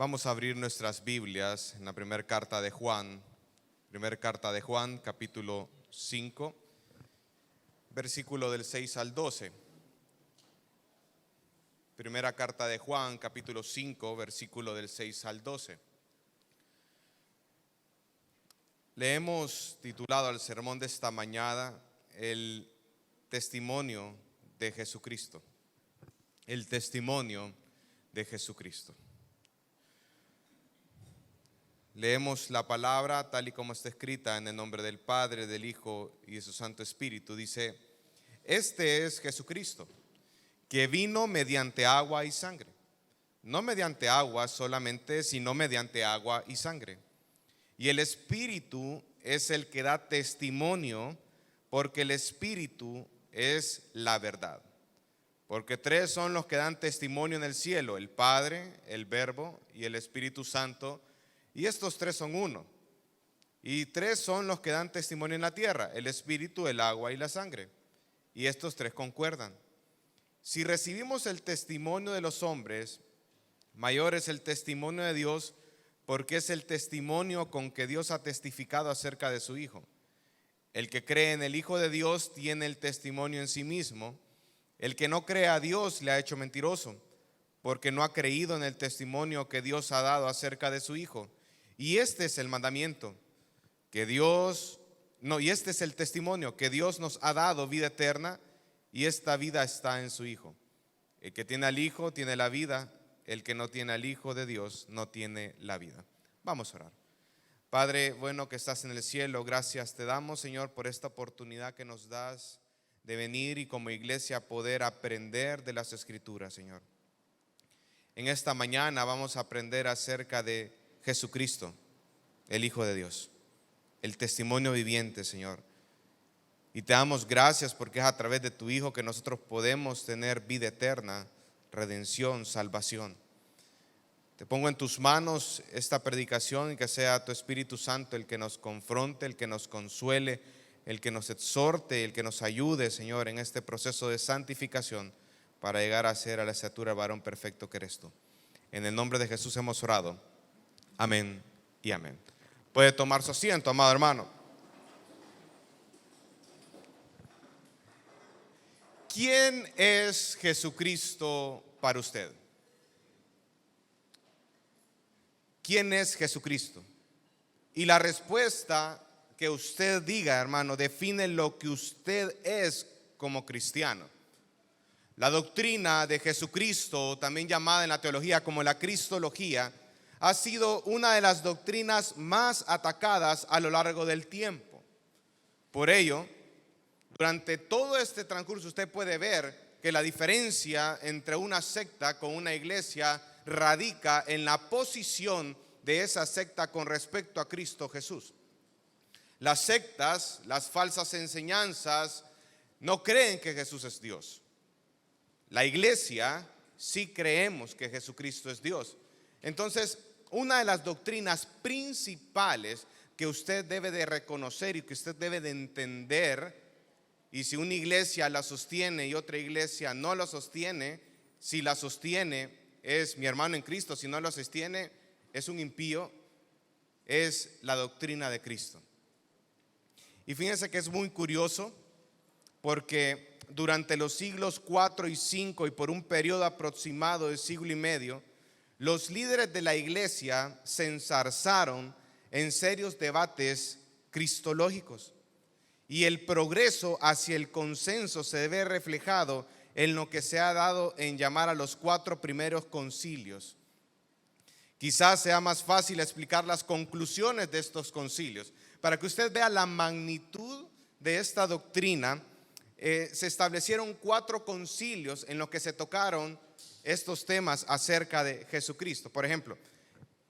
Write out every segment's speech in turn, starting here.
Vamos a abrir nuestras Biblias en la primera carta de Juan, capítulo 5, versículo del 6 al 12. Primera carta de Juan, capítulo 5, versículo del 6 al 12. Le hemos titulado al sermón de esta mañana el testimonio de Jesucristo. El testimonio de Jesucristo. Leemos la palabra tal y como está escrita en el nombre del Padre, del Hijo y de su Santo Espíritu. Dice: este es Jesucristo, que vino mediante agua y sangre. No mediante agua solamente, sino mediante agua y sangre. Y el Espíritu es el que da testimonio, porque el Espíritu es la verdad. Porque tres son los que dan testimonio en el cielo: el Padre, el Verbo y el Espíritu Santo. Y estos tres son uno. Y tres son los que dan testimonio en la tierra: el Espíritu, el agua y la sangre. Y estos tres concuerdan. Si recibimos el testimonio de los hombres, mayor es el testimonio de Dios, porque es el testimonio con que Dios ha testificado acerca de su Hijo. El que cree en el Hijo de Dios tiene el testimonio en sí mismo. El que no cree a Dios le ha hecho mentiroso, porque no ha creído en el testimonio que Dios ha dado acerca de su Hijo. Y este es el mandamiento, y este es el testimonio, que Dios nos ha dado vida eterna, y esta vida está en su Hijo. El que tiene al Hijo tiene la vida, el que no tiene al Hijo de Dios no tiene la vida. Vamos a orar. Padre bueno que estás en el cielo, gracias te damos, Señor, por esta oportunidad que nos das de venir y como iglesia poder aprender de las Escrituras, Señor. En esta mañana vamos a aprender acerca de Jesucristo, el Hijo de Dios, el testimonio viviente, Señor. Y te damos gracias porque es a través de tu Hijo que nosotros podemos tener vida eterna, redención, salvación. Te pongo en tus manos esta predicación y que sea tu Espíritu Santo el que nos confronte, el que nos consuele, el que nos exhorte, el que nos ayude, Señor, en este proceso de santificación para llegar a ser a la estatura del varón perfecto que eres tú. En el nombre de Jesús hemos orado. Amén y amén. Puede tomar su asiento, amado hermano. ¿Quién es Jesucristo para usted? ¿Quién es Jesucristo? Y la respuesta que usted diga, hermano, define lo que usted es como cristiano. La doctrina de Jesucristo, también llamada en la teología como la cristología, ha sido una de las doctrinas más atacadas a lo largo del tiempo. Por ello, durante todo este transcurso usted puede ver que la diferencia entre una secta con una iglesia radica en la posición de esa secta con respecto a Cristo Jesús. Las sectas, las falsas enseñanzas, no creen que Jesús es Dios. La iglesia sí creemos que Jesucristo es Dios. Entonces, una de las doctrinas principales que usted debe de reconocer y que usted debe de entender, y si una iglesia la sostiene y otra iglesia no la sostiene, si la sostiene es mi hermano en Cristo, si no la sostiene es un impío, es la doctrina de Cristo. Y fíjense que es muy curioso porque durante los siglos 4 y 5 y por un periodo aproximado de siglo y medio, los líderes de la iglesia se enzarzaron en serios debates cristológicos. Y el progreso hacia el consenso se ve reflejado en lo que se ha dado en llamar a los 4 primeros concilios. Quizás sea más fácil explicar las conclusiones de estos concilios. Para que usted vea la magnitud de esta doctrina, se establecieron 4 concilios en los que se tocaron estos temas acerca de Jesucristo. Por ejemplo,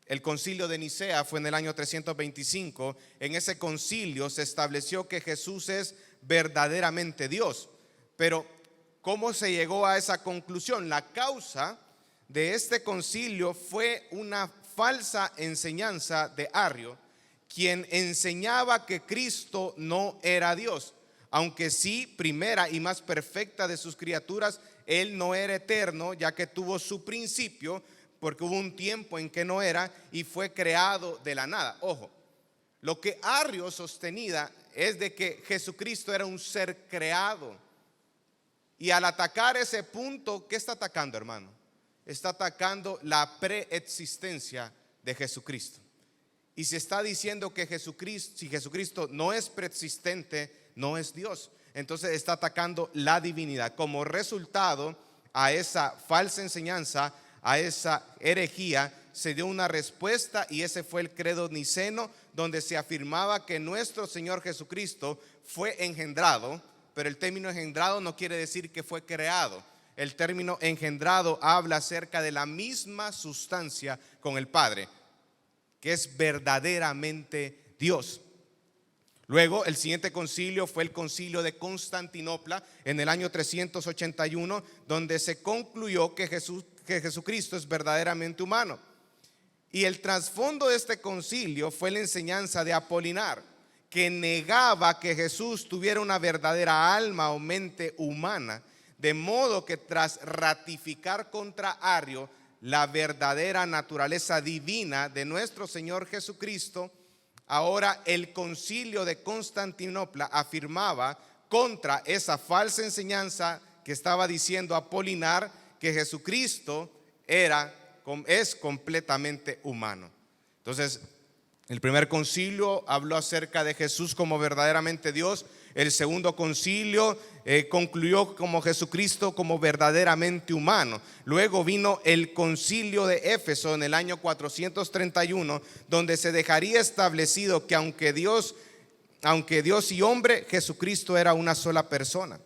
el concilio de Nicea fue en el año 325. En ese concilio se estableció que Jesús es verdaderamente Dios. Pero ¿cómo se llegó a esa conclusión? La causa de este concilio fue una falsa enseñanza de Arrio, quien enseñaba que Cristo no era Dios. Aunque sí, primera y más perfecta de sus criaturas, Él no era eterno, ya que tuvo su principio, porque hubo un tiempo en que no era y fue creado de la nada. Ojo, lo que Arrio sostenía es de que Jesucristo era un ser creado. Y al atacar ese punto, ¿qué está atacando, hermano? Está atacando la preexistencia de Jesucristo. Y se está diciendo que Jesucristo, si Jesucristo no es preexistente, no es Dios. Entonces está atacando la divinidad. Como resultado a esa falsa enseñanza, a esa herejía, se dio una respuesta, y ese fue el credo niceno, donde se afirmaba que nuestro Señor Jesucristo fue engendrado. Pero el término engendrado no quiere decir que fue creado. El término engendrado habla acerca de la misma sustancia con el Padre, que es verdaderamente Dios. Luego el siguiente concilio fue el concilio de Constantinopla en el año 381, donde se concluyó que Jesucristo es verdaderamente humano. Y el trasfondo de este concilio fue la enseñanza de Apolinar, que negaba que Jesús tuviera una verdadera alma o mente humana, de modo que tras ratificar contra Arrio la verdadera naturaleza divina de nuestro Señor Jesucristo, ahora el concilio de Constantinopla afirmaba contra esa falsa enseñanza que estaba diciendo Apolinar, que Jesucristo es completamente humano. Entonces, el primer concilio habló acerca de Jesús como verdaderamente Dios. El segundo concilio concluyó como Jesucristo como verdaderamente humano. Luego vino el concilio de Éfeso en el año 431, donde se dejaría establecido que aunque Dios y hombre, Jesucristo era una sola persona.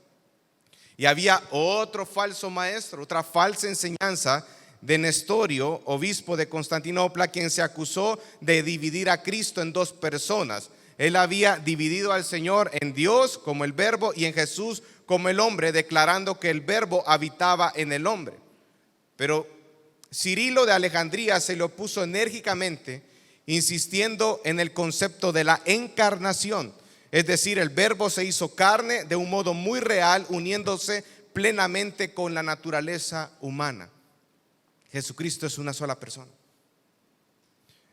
Y había otro falso maestro, otra falsa enseñanza de Nestorio, obispo de Constantinopla, quien se acusó de dividir a Cristo en dos personas. Él había dividido al Señor en Dios como el Verbo y en Jesús como el hombre, declarando que el Verbo habitaba en el hombre. Pero Cirilo de Alejandría se le opuso enérgicamente, insistiendo en el concepto de la encarnación. Es decir, el Verbo se hizo carne de un modo muy real, uniéndose plenamente con la naturaleza humana. Jesucristo es una sola persona.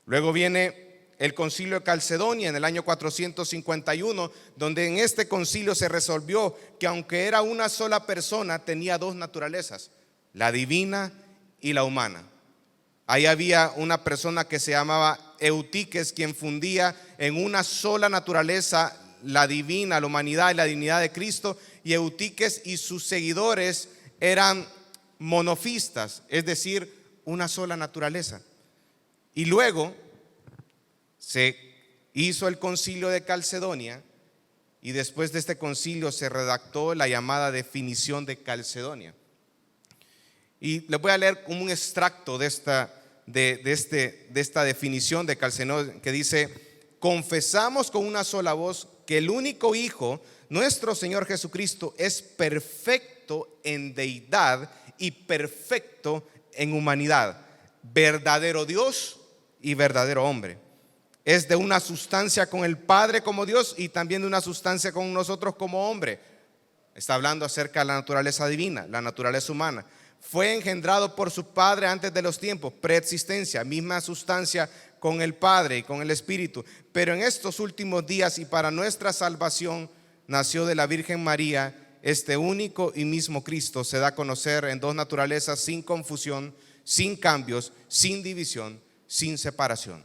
Luego viene el concilio de Calcedonia en el año 451, donde en este concilio se resolvió que aunque era una sola persona, tenía dos naturalezas, la divina y la humana. Ahí había una persona que se llamaba Eutiques, quien fundía en una sola naturaleza la divina, la humanidad y la divinidad de Cristo. Y Eutiques y sus seguidores eran monofistas, es decir, una sola naturaleza. Y luego se hizo el concilio de Calcedonia, y después de este concilio se redactó la llamada definición de Calcedonia. Y les voy a leer como un extracto de esta definición de Calcedonia, que dice: confesamos con una sola voz que el único Hijo, nuestro Señor Jesucristo, es perfecto en deidad y perfecto en humanidad, verdadero Dios y verdadero hombre. Es de una sustancia con el Padre como Dios y también de una sustancia con nosotros como hombre. Está hablando acerca de la naturaleza divina, la naturaleza humana. Fue engendrado por su Padre antes de los tiempos, preexistencia, misma sustancia con el Padre y con el Espíritu. Pero en estos últimos días y para nuestra salvación nació de la Virgen María. Este único y mismo Cristo se da a conocer en dos naturalezas, sin confusión, sin cambios, sin división, sin separación.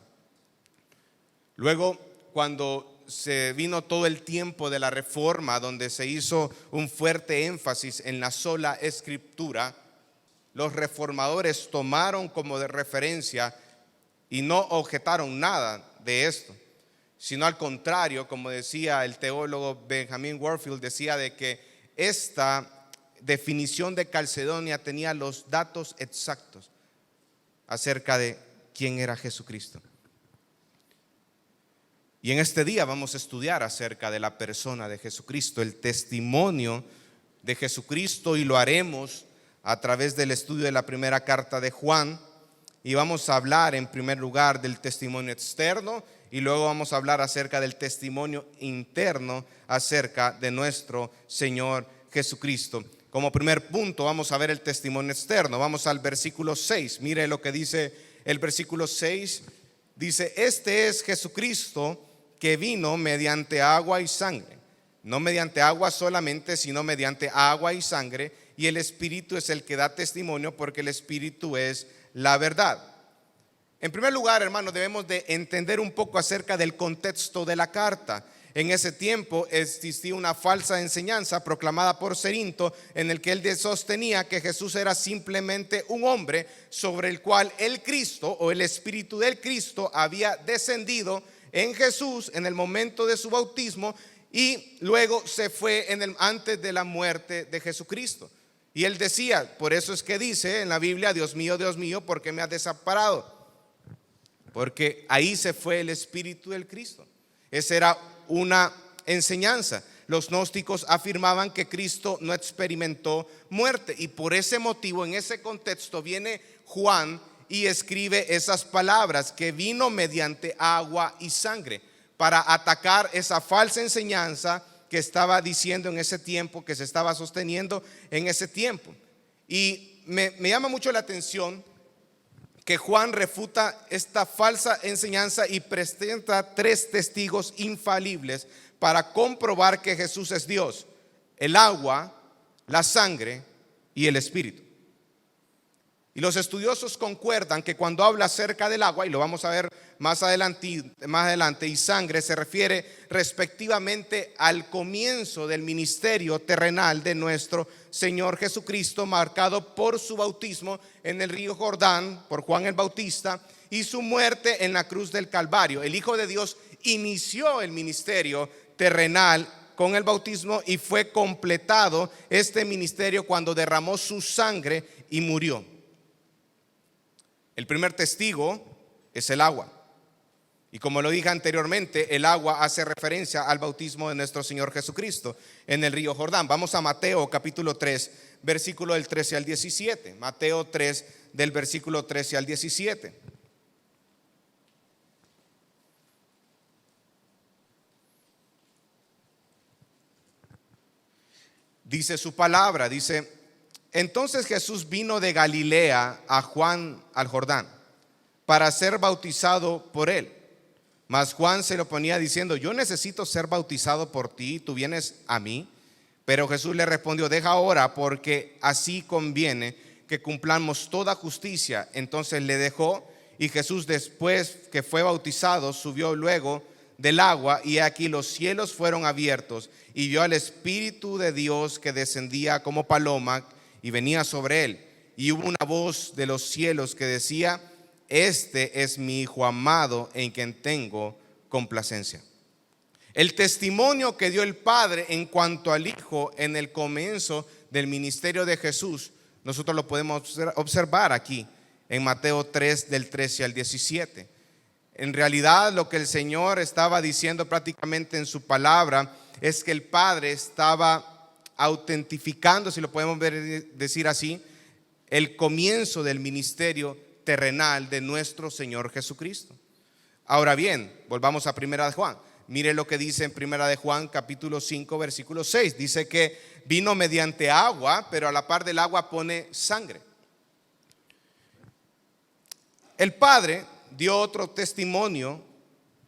Luego, cuando se vino todo el tiempo de la Reforma, donde se hizo un fuerte énfasis en la sola Escritura, los reformadores tomaron como de referencia y no objetaron nada de esto, sino al contrario, como decía el teólogo Benjamin Warfield, decía de que esta definición de Calcedonia tenía los datos exactos acerca de quién era Jesucristo. Y en este día vamos a estudiar acerca de la persona de Jesucristo, el testimonio de Jesucristo, y lo haremos a través del estudio de la primera carta de Juan. Y vamos a hablar en primer lugar del testimonio externo, y luego vamos a hablar acerca del testimonio interno acerca de nuestro Señor Jesucristo. Como primer punto vamos a ver el testimonio externo. Vamos al versículo 6. Mire lo que dice el versículo 6. Dice: este es Jesucristo que vino mediante agua y sangre. No mediante agua solamente, sino mediante agua y sangre. Y el Espíritu es el que da testimonio, porque el Espíritu es la verdad. En primer lugar, hermanos, debemos de entender un poco acerca del contexto de la carta. En ese tiempo existía una falsa enseñanza proclamada por Cerinto, en el que él sostenía que Jesús era simplemente un hombre sobre el cual el Cristo o el Espíritu del Cristo había descendido en Jesús en el momento de su bautismo, y luego se fue antes de la muerte de Jesucristo. Y él decía, por eso es que dice en la Biblia: Dios mío, ¿por qué me has desamparado? Porque ahí se fue el Espíritu del Cristo. Esa era una enseñanza. Los gnósticos afirmaban que Cristo no experimentó muerte, y por ese motivo, en ese contexto, viene Juan y escribe esas palabras: que vino mediante agua y sangre, para atacar esa falsa enseñanza que estaba diciendo en ese tiempo, que se estaba sosteniendo en ese tiempo. Y me llama mucho la atención que Juan refuta esta falsa enseñanza y presenta 3 testigos infalibles para comprobar que Jesús es Dios: el agua, la sangre y el Espíritu. Y los estudiosos concuerdan que cuando habla acerca del agua, y lo vamos a ver más adelante, y sangre, se refiere respectivamente al comienzo del ministerio terrenal de nuestro Señor Jesucristo, marcado por su bautismo en el río Jordán por Juan el Bautista y su muerte en la cruz del Calvario. El Hijo de Dios inició el ministerio terrenal con el bautismo, y fue completado este ministerio cuando derramó su sangre y murió. El primer testigo es el agua. Y como lo dije anteriormente, el agua hace referencia al bautismo de nuestro Señor Jesucristo en el río Jordán. Vamos a Mateo capítulo 3, versículo del 13 al 17. Mateo 3, del versículo 13 al 17. Dice su palabra, dice: entonces Jesús vino de Galilea a Juan al Jordán para ser bautizado por él. Mas Juan se lo ponía diciendo: yo necesito ser bautizado por ti, y tú vienes a mí. Pero Jesús le respondió: deja ahora, porque así conviene que cumplamos toda justicia. Entonces le dejó, y Jesús, después que fue bautizado, subió luego del agua, y aquí los cielos fueron abiertos, y vio al Espíritu de Dios que descendía como paloma y venía sobre él. Y hubo una voz de los cielos que decía: este es mi Hijo amado, en quien tengo complacencia. El testimonio que dio el Padre en cuanto al Hijo en el comienzo del ministerio de Jesús, nosotros lo podemos observar aquí en Mateo 3, del 13 al 17. En realidad, lo que el Señor estaba diciendo prácticamente en su palabra es que el Padre estaba autentificando, si lo podemos decir así, el comienzo del ministerio terrenal de nuestro Señor Jesucristo. Ahora bien, volvamos a Primera de Juan. Mire lo que dice en Primera de Juan capítulo 5, versículo 6. Dice que vino mediante agua, pero a la par del agua pone sangre. El Padre dio otro testimonio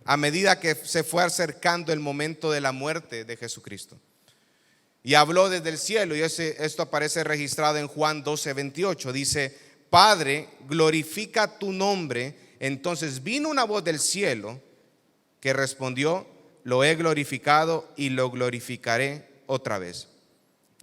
a medida que se fue acercando el momento de la muerte de Jesucristo. Y habló desde el cielo, y esto aparece registrado en Juan 12, 28. Dice: Padre, glorifica tu nombre. Entonces vino una voz del cielo que respondió: lo he glorificado y lo glorificaré otra vez.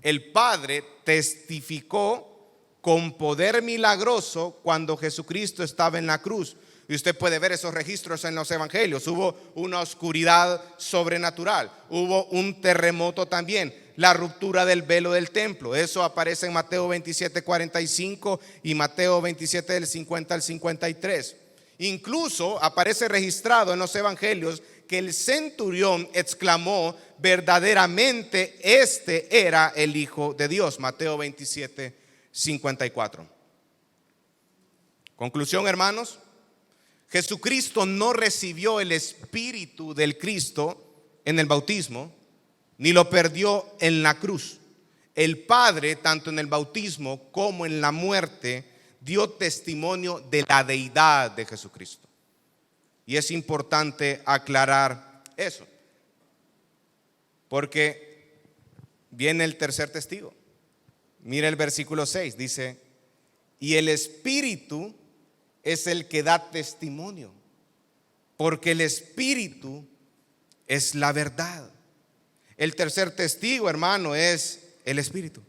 El Padre testificó con poder milagroso cuando Jesucristo estaba en la cruz. Y usted puede ver esos registros en los evangelios. Hubo una oscuridad sobrenatural, hubo un terremoto también, la ruptura del velo del templo. Eso aparece en Mateo 27, 45 y Mateo 27, del 50 al 53. Incluso aparece registrado en los evangelios que el centurión exclamó: verdaderamente este era el Hijo de Dios. Mateo 27, 54. Conclusión, hermanos: Jesucristo no recibió el Espíritu del Cristo en el bautismo, ni lo perdió en la cruz. el Padre, tanto en el bautismo como en la muerte, dio testimonio de la deidad de Jesucristo. Y es importante aclarar eso, porque viene el tercer testigo. Mira el versículo 6, dice: y el Espíritu es el que da testimonio, porque el Espíritu es la verdad. El tercer testigo, hermano, es el Espíritu.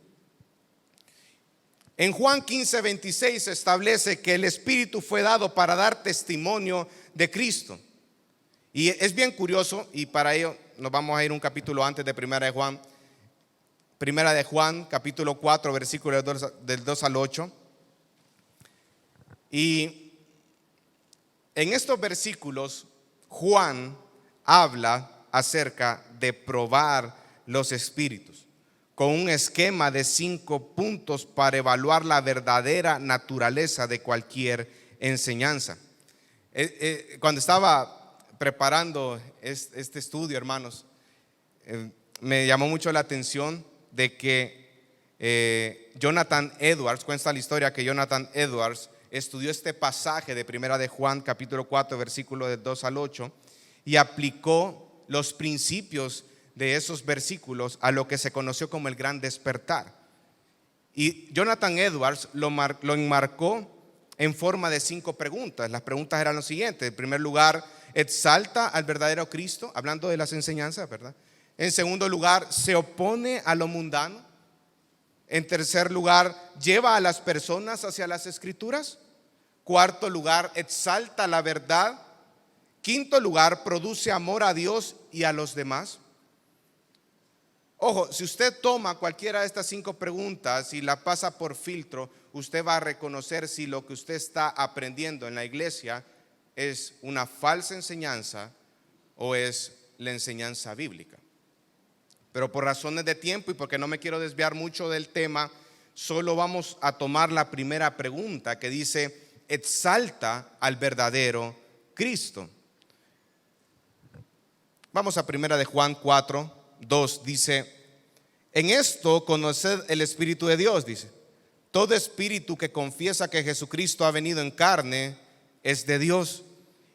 En Juan 15:26 se establece que el Espíritu fue dado para dar testimonio de Cristo. Y es bien curioso, y para ello nos vamos a ir un capítulo antes de Primera de Juan. Primera de Juan, capítulo 4, versículos del 2 al 8. Y en estos versículos Juan habla acerca de probar los espíritus, con un esquema de 5 puntos para evaluar la verdadera naturaleza de cualquier enseñanza. Cuando estaba preparando este estudio, hermanos, me llamó mucho la atención de que Jonathan Edwards, cuenta la historia que Jonathan Edwards estudió este pasaje de Primera de Juan, capítulo 4, versículo del 2 al 8, y aplicó los principios de esos versículos a lo que se conoció como el gran despertar. Y Jonathan Edwards lo enmarcó en forma de 5 preguntas. Las preguntas eran las siguientes: en primer lugar, exalta al verdadero Cristo, hablando de las enseñanzas, ¿verdad? En segundo lugar, se opone a lo mundano. En tercer lugar, lleva a las personas hacia las Escrituras. Cuarto lugar, exalta la verdad. Quinto lugar, produce amor a Dios y a los demás. Ojo, si usted toma cualquiera de estas 5 preguntas y la pasa por filtro, usted va a reconocer si lo que usted está aprendiendo en la iglesia es una falsa enseñanza o es la enseñanza bíblica. Pero por razones de tiempo y porque no me quiero desviar mucho del tema, solo vamos a tomar la primera pregunta, que dice: exalta al verdadero Cristo. Vamos a Primera de Juan 4, 2, dice: en esto conoced el Espíritu de Dios, dice. Todo espíritu que confiesa que Jesucristo ha venido en carne es de Dios,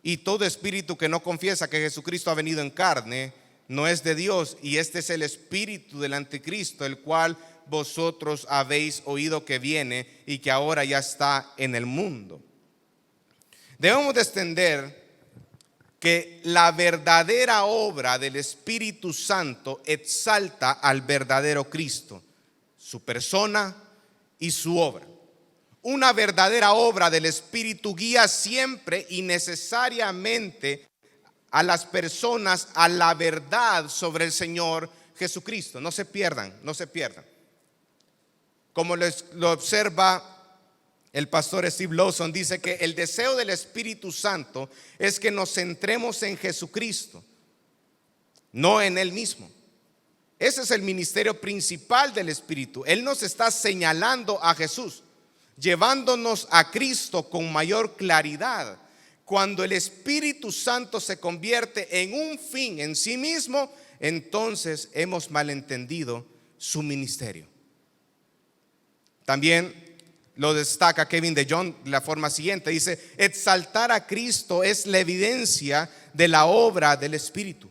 y todo espíritu que no confiesa que Jesucristo ha venido en carne no es de Dios. Y este es el espíritu del anticristo, el cual vosotros habéis oído que viene y que ahora ya está en el mundo. Debemos de entender que la verdadera obra del Espíritu Santo exalta al verdadero Cristo, su persona y su obra. Una verdadera obra del Espíritu guía siempre y necesariamente a las personas a la verdad sobre el Señor Jesucristo. No se pierdan, no se pierdan. Como lo observa el pastor Steve Lawson, dice que el deseo del Espíritu Santo es que nos centremos en Jesucristo, no en Él mismo. Ese es el ministerio principal del Espíritu. Él nos está señalando a Jesús, llevándonos a Cristo con mayor claridad. Cuando el Espíritu Santo se convierte en un fin en sí mismo, entonces hemos malentendido su ministerio. También lo destaca Kevin DeYoung de la forma siguiente: dice, exaltar a Cristo es la evidencia de la obra del Espíritu.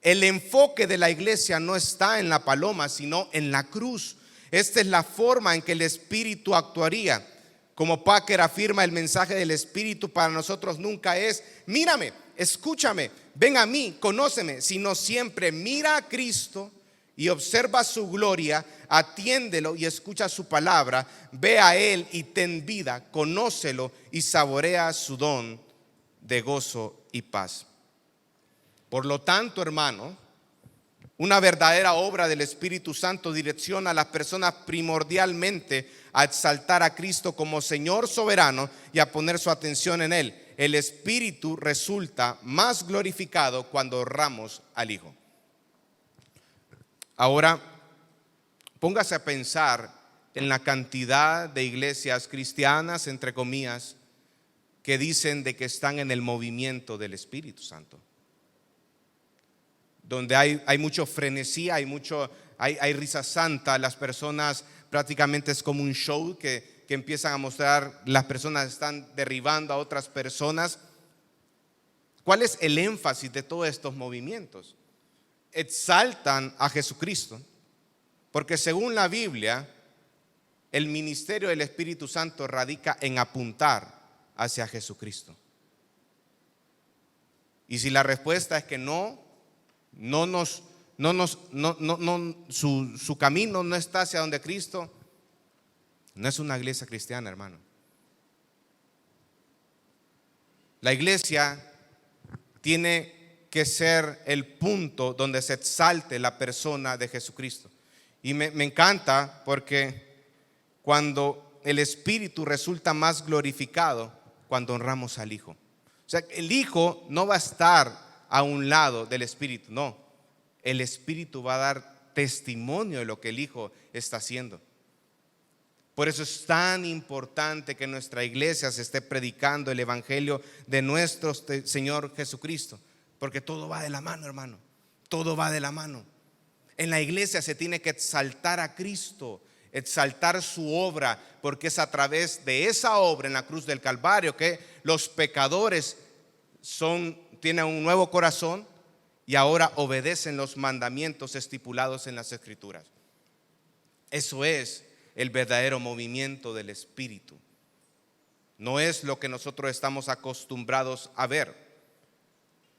El enfoque de la iglesia no está en la paloma, sino en la cruz. Esta es la forma en que el Espíritu actuaría. Como Packer afirma, el mensaje del Espíritu para nosotros nunca es: mírame, escúchame, ven a mí, conóceme, sino siempre mira a Cristo y observa su gloria, atiéndelo y escucha su palabra, ve a Él y ten vida, conócelo y saborea su don de gozo y paz. Por lo tanto, hermano, una verdadera obra del Espíritu Santo direcciona a las personas primordialmente a exaltar a Cristo como Señor soberano y a poner su atención en Él. El Espíritu resulta más glorificado cuando honramos al Hijo. Ahora, póngase a pensar en la cantidad de iglesias cristianas, entre comillas, que dicen de que están en el movimiento del Espíritu Santo. donde hay mucho frenesí, hay risa santa. Las personas prácticamente es como un show que empiezan a mostrar, las personas están derribando a otras personas. ¿Cuál es el énfasis de todos estos movimientos? Exaltan a Jesucristo, porque según la Biblia, el ministerio del Espíritu Santo radica en apuntar hacia Jesucristo. Y si la respuesta es que su camino no está hacia donde Cristo, no es una iglesia cristiana, hermano. La iglesia tiene que ser el punto donde se exalte la persona de Jesucristo. Y me encanta porque cuando el Espíritu resulta más glorificado cuando honramos al Hijo. O sea, el Hijo no va a estar a un lado del Espíritu, no. El Espíritu va a dar testimonio de lo que el Hijo está haciendo. Por eso es tan importante que en nuestra iglesia se esté predicando el Evangelio de nuestro Señor Jesucristo, porque todo va de la mano, hermano. Todo va de la mano. En la iglesia se tiene que exaltar a Cristo, exaltar su obra, porque es a través de esa obra en la cruz del Calvario que los pecadores tienen un nuevo corazón y ahora obedecen los mandamientos estipulados en las Escrituras. Eso es el verdadero movimiento del Espíritu. No es lo que nosotros estamos acostumbrados a ver.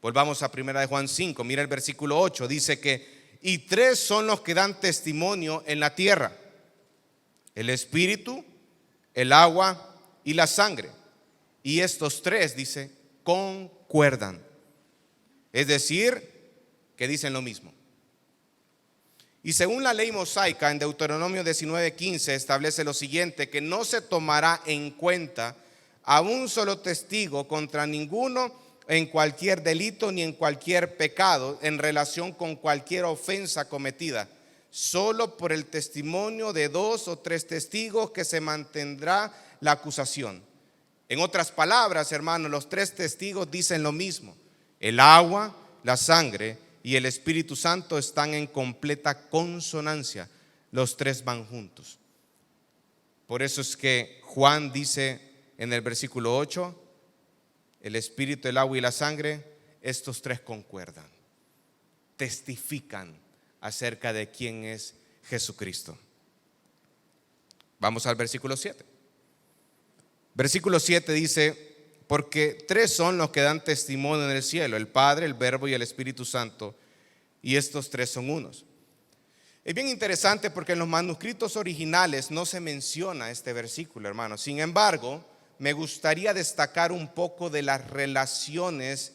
Volvamos a 1 de Juan 5, mira el versículo 8, dice que y 3 son los que dan testimonio en la tierra: el Espíritu, el agua y la sangre. Y estos 3, dice, concuerdan. Es decir, que dicen lo mismo. Y según la ley mosaica, en Deuteronomio 19:15 establece lo siguiente: que no se tomará en cuenta a un solo testigo contra ninguno en cualquier delito ni en cualquier pecado en relación con cualquier ofensa cometida. Solo por el testimonio de 2 o 3 testigos que se mantendrá la acusación. En otras palabras, hermanos, los 3 testigos dicen lo mismo. El agua, la sangre y el Espíritu Santo están en completa consonancia. Los 3 van juntos. Por eso es que Juan dice en el versículo 8, el Espíritu, el agua y la sangre, estos 3 concuerdan, testifican acerca de quién es Jesucristo. Vamos al versículo 7. Versículo 7 dice: porque 3 son los que dan testimonio en el cielo: el Padre, el Verbo y el Espíritu Santo, y estos 3 son unos. Es bien interesante porque en los manuscritos originales no se menciona este versículo, hermano. Sin embargo, me gustaría destacar un poco de las relaciones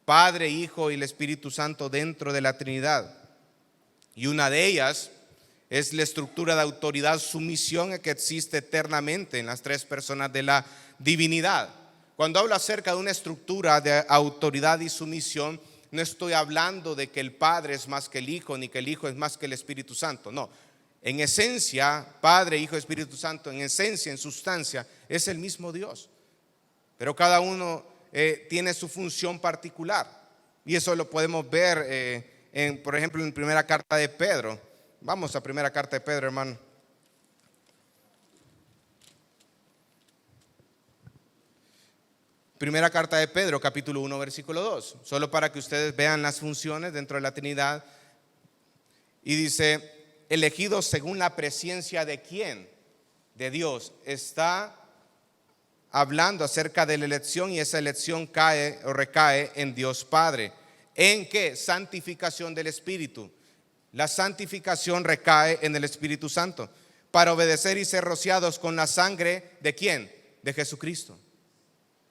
Padre, Hijo y el Espíritu Santo dentro de la Trinidad. Y una de ellas es la estructura de autoridad, sumisión que existe eternamente en las 3 personas de la divinidad. Cuando hablo acerca de una estructura de autoridad y sumisión, no estoy hablando de que el Padre es más que el Hijo, ni que el Hijo es más que el Espíritu Santo. No, en esencia, Padre, Hijo, Espíritu Santo, en esencia, en sustancia, es el mismo Dios. Pero cada uno tiene su función particular. Y eso lo podemos ver por ejemplo, en primera carta de Pedro. Vamos a primera carta de Pedro, hermano. Primera carta de Pedro, capítulo 1, versículo 2. Solo para que ustedes vean las funciones dentro de la Trinidad. Y dice: elegidos según la presciencia de ¿quién? De Dios. Está hablando acerca de la elección, y esa elección cae o recae en Dios Padre. ¿En qué? Santificación del Espíritu. La santificación recae en el Espíritu Santo, para obedecer y ser rociados con la sangre ¿de quién? De Jesucristo.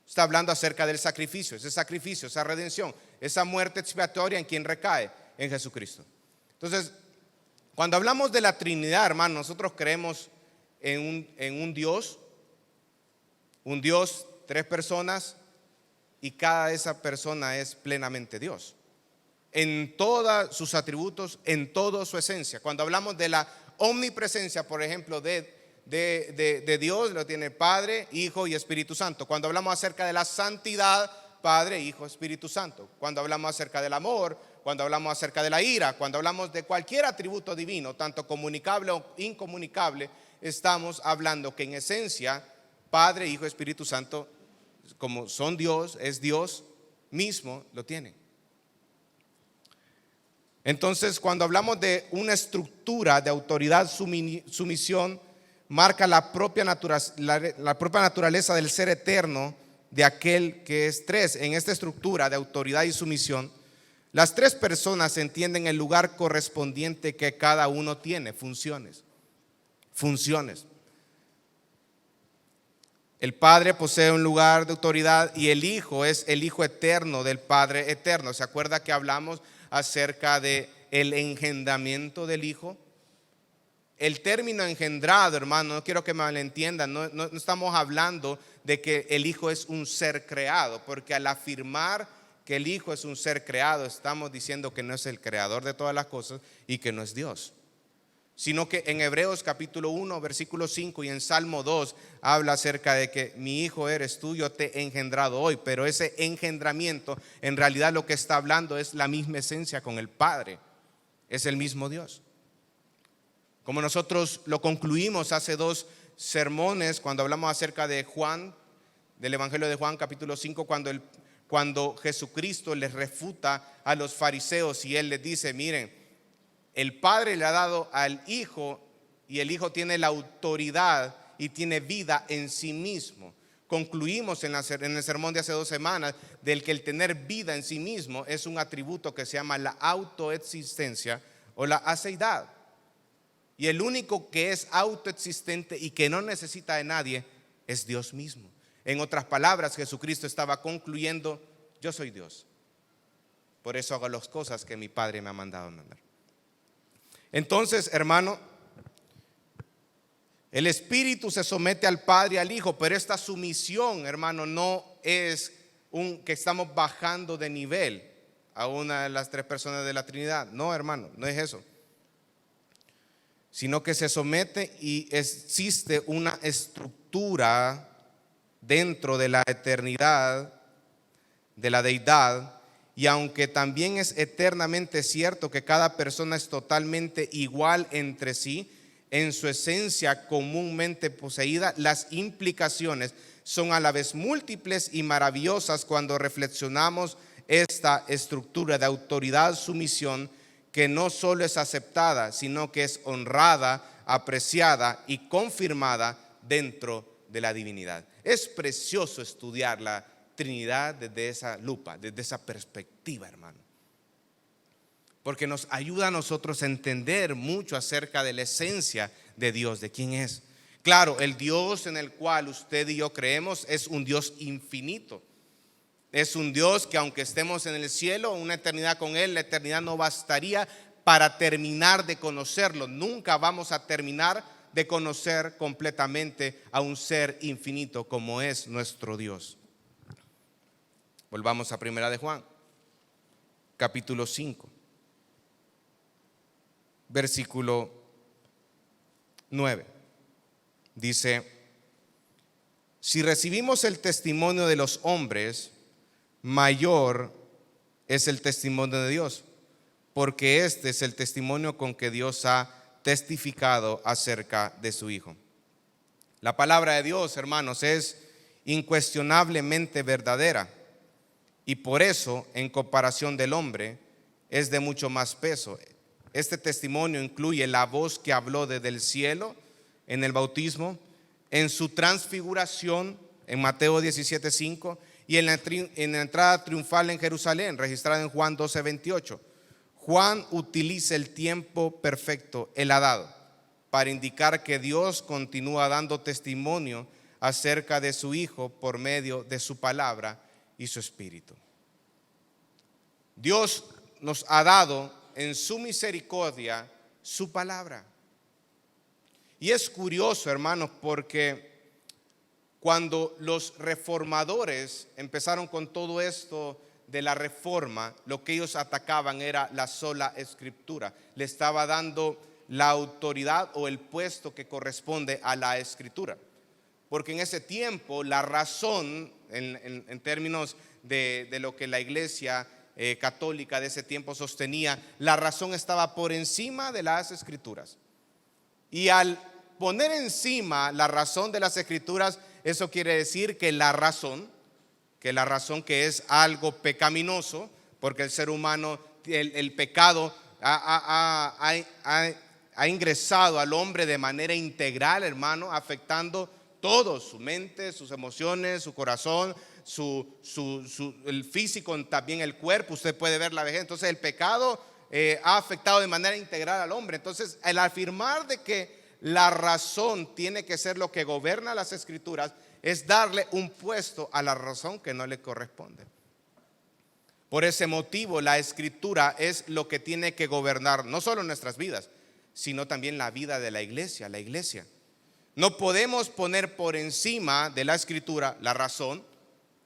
Está hablando acerca del sacrificio, esa redención, esa muerte expiatoria, ¿en quién recae? En Jesucristo. Entonces, cuando hablamos de la Trinidad, hermano, nosotros creemos en un Dios, 3 personas, y cada esa persona es plenamente Dios, en todos sus atributos, en toda su esencia. Cuando hablamos de la omnipresencia, por ejemplo, de Dios, lo tiene Padre, Hijo y Espíritu Santo. Cuando hablamos acerca de la santidad, Padre, Hijo, Espíritu Santo. Cuando hablamos acerca del amor, cuando hablamos acerca de la ira, cuando hablamos de cualquier atributo divino, tanto comunicable o incomunicable, estamos hablando que en esencia Padre, Hijo, Espíritu Santo, como son Dios, es Dios mismo, lo tienen. Entonces, cuando hablamos de una estructura de autoridad, sumisión, marca la propia naturaleza del ser eterno de aquel que es tres. En esta estructura de autoridad y sumisión, las tres personas entienden el lugar correspondiente que cada uno tiene, funciones. El Padre posee un lugar de autoridad y el Hijo es el Hijo eterno del Padre eterno. ¿Se acuerda que hablamos acerca de el engendramiento del Hijo? El término engendrado, hermano, no quiero que me malentiendan, no estamos hablando de que el Hijo es un ser creado, porque al afirmar que el Hijo es un ser creado, estamos diciendo que no es el creador de todas las cosas y que no es Dios. Sino que en Hebreos capítulo 1, versículo 5 y en Salmo 2 habla acerca de que mi hijo eres tú, yo te he engendrado hoy. Pero ese engendramiento en realidad lo que está hablando es la misma esencia con el Padre, es el mismo Dios. Como nosotros lo concluimos hace 2 sermones cuando hablamos acerca de Juan, del Evangelio de Juan capítulo 5, cuando Jesucristo les refuta a los fariseos y Él les dice, miren, el Padre le ha dado al Hijo y el Hijo tiene la autoridad y tiene vida en sí mismo. Concluimos en el sermón de hace 2 semanas del que el tener vida en sí mismo es un atributo que se llama la autoexistencia o la aceidad. Y el único que es autoexistente y que no necesita de nadie es Dios mismo. En otras palabras, Jesucristo estaba concluyendo, yo soy Dios. Por eso hago las cosas que mi Padre me ha mandado a mandar. Entonces, hermano, el Espíritu se somete al Padre y al Hijo, pero esta sumisión, hermano, no es que estamos bajando de nivel a una de las 3 personas de la Trinidad. No, hermano, no es eso. Sino que se somete y existe una estructura dentro de la eternidad, de la deidad. Y aunque también es eternamente cierto que cada persona es totalmente igual entre sí, en su esencia comúnmente poseída, las implicaciones son a la vez múltiples y maravillosas cuando reflexionamos esta estructura de autoridad, sumisión, que no solo es aceptada, sino que es honrada, apreciada y confirmada dentro de la divinidad. Es precioso estudiar la Trinidad desde esa lupa, desde esa perspectiva, hermano, porque nos ayuda a nosotros a entender mucho acerca de la esencia de Dios, de quién es. Claro, el Dios en el cual usted y yo creemos es un Dios infinito. Es un Dios que aunque estemos en el cielo, una eternidad con Él, la eternidad no bastaría para terminar de conocerlo. Nunca vamos a terminar de conocer completamente a un ser infinito como es nuestro Dios. Volvamos a 1 de Juan, capítulo 5, versículo 9. Dice, si recibimos el testimonio de los hombres, mayor es el testimonio de Dios, porque este es el testimonio con que Dios ha testificado acerca de su Hijo. La palabra de Dios, hermanos, es incuestionablemente verdadera. Y por eso, en comparación del hombre, es de mucho más peso. Este testimonio incluye la voz que habló desde el cielo en el bautismo, en su transfiguración en Mateo 17:5 y en la entrada triunfal en Jerusalén, registrada en Juan 12:28. Juan utiliza el tiempo perfecto, el dado, para indicar que Dios continúa dando testimonio acerca de su Hijo por medio de su palabra y su Espíritu. Dios nos ha dado en su misericordia su palabra. Y es curioso, hermanos, porque cuando los reformadores empezaron con todo esto de la reforma, lo que ellos atacaban era la sola escritura. Le estaba dando la autoridad o el puesto que corresponde a la escritura. Porque en ese tiempo la razón, en términos de lo que la iglesia católica de ese tiempo sostenía, la razón estaba por encima de las escrituras. Y al poner encima la razón de las escrituras, eso quiere decir que la razón que es algo pecaminoso, porque el ser humano, el pecado ha ingresado al hombre de manera integral, hermano, afectando todo, su mente, sus emociones, su corazón, el físico, también el cuerpo. Usted puede ver la vejez. Entonces el pecado ha afectado de manera integral al hombre. Entonces, el afirmar de que la razón tiene que ser lo que gobierna las escrituras es darle un puesto a la razón que no le corresponde. Por ese motivo, la escritura es lo que tiene que gobernar no solo nuestras vidas, sino también la vida de la iglesia. No podemos poner por encima de la escritura la razón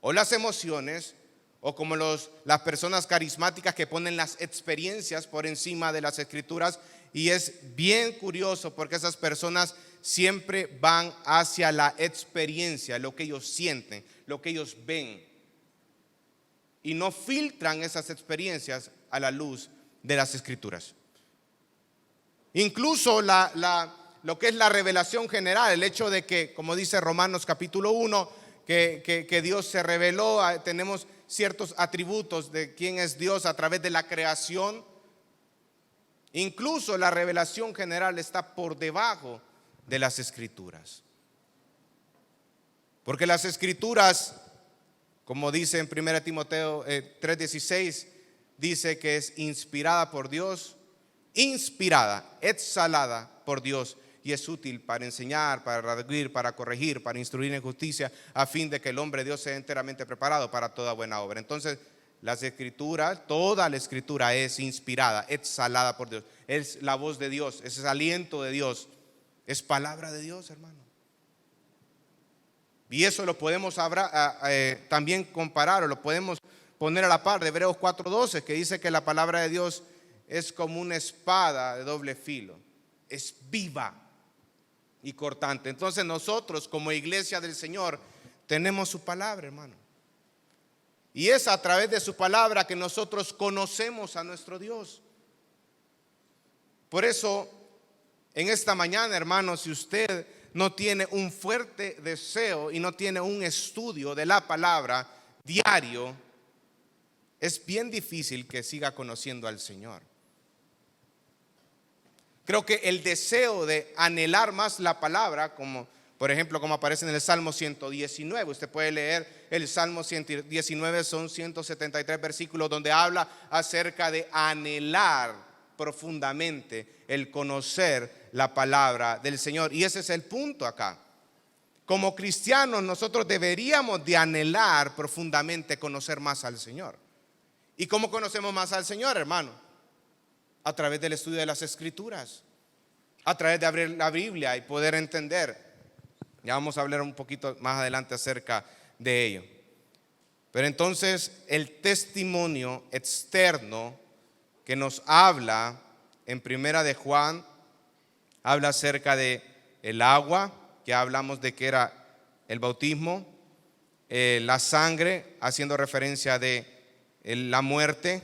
o las emociones, o como las personas carismáticas que ponen las experiencias por encima de las escrituras. Y es bien curioso porque esas personas siempre van hacia la experiencia, lo que ellos sienten, lo que ellos ven, y no filtran esas experiencias a la luz de las escrituras. Incluso lo que es la revelación general, el hecho de que, como dice Romanos capítulo 1, que Dios se reveló, tenemos ciertos atributos de quién es Dios a través de la creación. Incluso la revelación general está por debajo de las escrituras, porque las escrituras, como dice en 1 Timoteo 3:16, dice que es inspirada por Dios, exhalada por Dios, y es útil para enseñar, para redarguir, para corregir, para instruir en justicia, a fin de que el hombre de Dios sea enteramente preparado para toda buena obra. Entonces, las escrituras, toda la escritura es inspirada, exhalada por Dios. Es la voz de Dios, es el aliento de Dios, es palabra de Dios, hermano. Y eso lo podemos también comparar, o lo podemos poner a la par de Hebreos 4:12, que dice que la palabra de Dios es como una espada de doble filo, es viva y cortante. Entonces nosotros, como iglesia del Señor, tenemos su palabra, hermano. Y es a través de su palabra que nosotros conocemos a nuestro Dios. Por eso, en esta mañana, hermano, si usted no tiene un fuerte deseo y no tiene un estudio de la palabra diario, es bien difícil que siga conociendo al Señor. Creo que el deseo de anhelar más la palabra, como por ejemplo como aparece en el Salmo 119, usted puede leer el Salmo 119, son 173 versículos donde habla acerca de anhelar profundamente el conocer la palabra del Señor. Y ese es el punto acá. Como cristianos nosotros deberíamos de anhelar profundamente conocer más al Señor. ¿Y cómo conocemos más al Señor, hermano? A través del estudio de las escrituras, a través de abrir la Biblia y poder entender. Ya vamos a hablar un poquito más adelante acerca de ello. Pero entonces el testimonio externo que nos habla en Primera de Juan, habla acerca de el agua, que hablamos de que era el bautismo, la sangre, haciendo referencia de la muerte,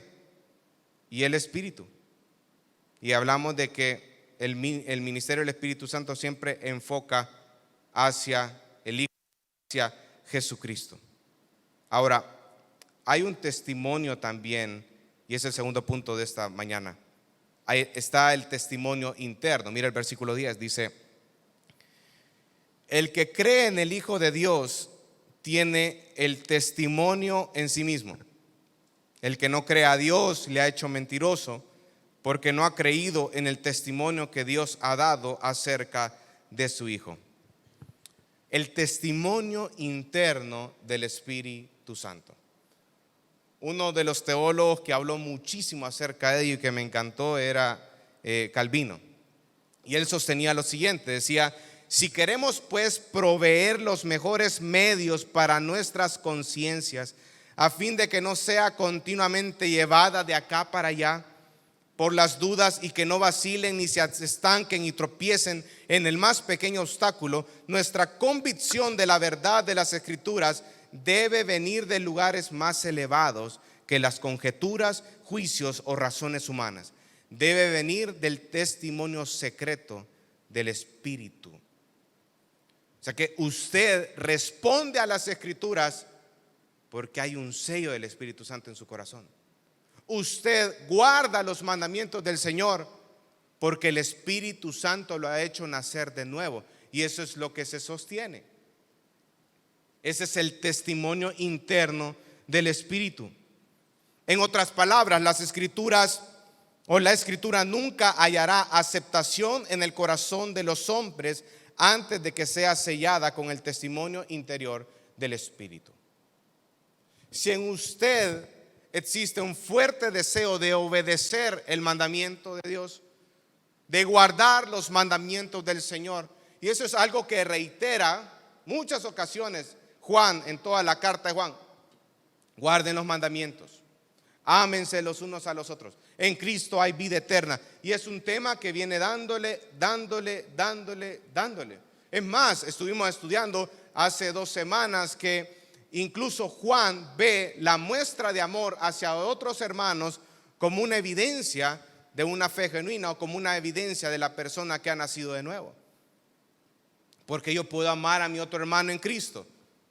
y el Espíritu. Y hablamos de que el ministerio del Espíritu Santo siempre enfoca hacia el Hijo, hacia Jesucristo. Ahora, hay un testimonio también, y es el segundo punto de esta mañana. Ahí está el testimonio interno. Mira el versículo 10, dice: el que cree en el Hijo de Dios tiene el testimonio en sí mismo. El que no cree a Dios le ha hecho mentiroso, porque no ha creído en el testimonio que Dios ha dado acerca de su Hijo. El testimonio interno del Espíritu Santo. Uno de los teólogos que habló muchísimo acerca de ello y que me encantó era Calvino. Y él sostenía lo siguiente, decía: si queremos pues proveer los mejores medios para nuestras conciencias, a fin de que no sea continuamente llevada de acá para allá por las dudas, y que no vacilen ni se estanquen y tropiecen en el más pequeño obstáculo, nuestra convicción de la verdad de las Escrituras debe venir de lugares más elevados que las conjeturas, juicios o razones humanas. Debe venir del testimonio secreto del Espíritu. O sea que usted responde a las Escrituras porque hay un sello del Espíritu Santo en su corazón. Usted guarda los mandamientos del Señor porque el Espíritu Santo lo ha hecho nacer de nuevo. Y eso es lo que se sostiene. Ese es el testimonio interno del Espíritu. En otras palabras, las Escrituras o la Escritura nunca hallará aceptación en el corazón de los hombres antes de que sea sellada con el testimonio interior del Espíritu. Si en usted existe un fuerte deseo de obedecer el mandamiento de Dios, de guardar los mandamientos del Señor, y eso es algo que reitera muchas ocasiones Juan en toda la carta de Juan: guarden los mandamientos, ámense los unos a los otros, en Cristo hay vida eterna. Y es un tema que viene dándole. Es más, estuvimos estudiando hace 2 semanas que incluso Juan ve la muestra de amor hacia otros hermanos como una evidencia de una fe genuina, o como una evidencia de la persona que ha nacido de nuevo. Porque yo puedo amar a mi otro hermano en Cristo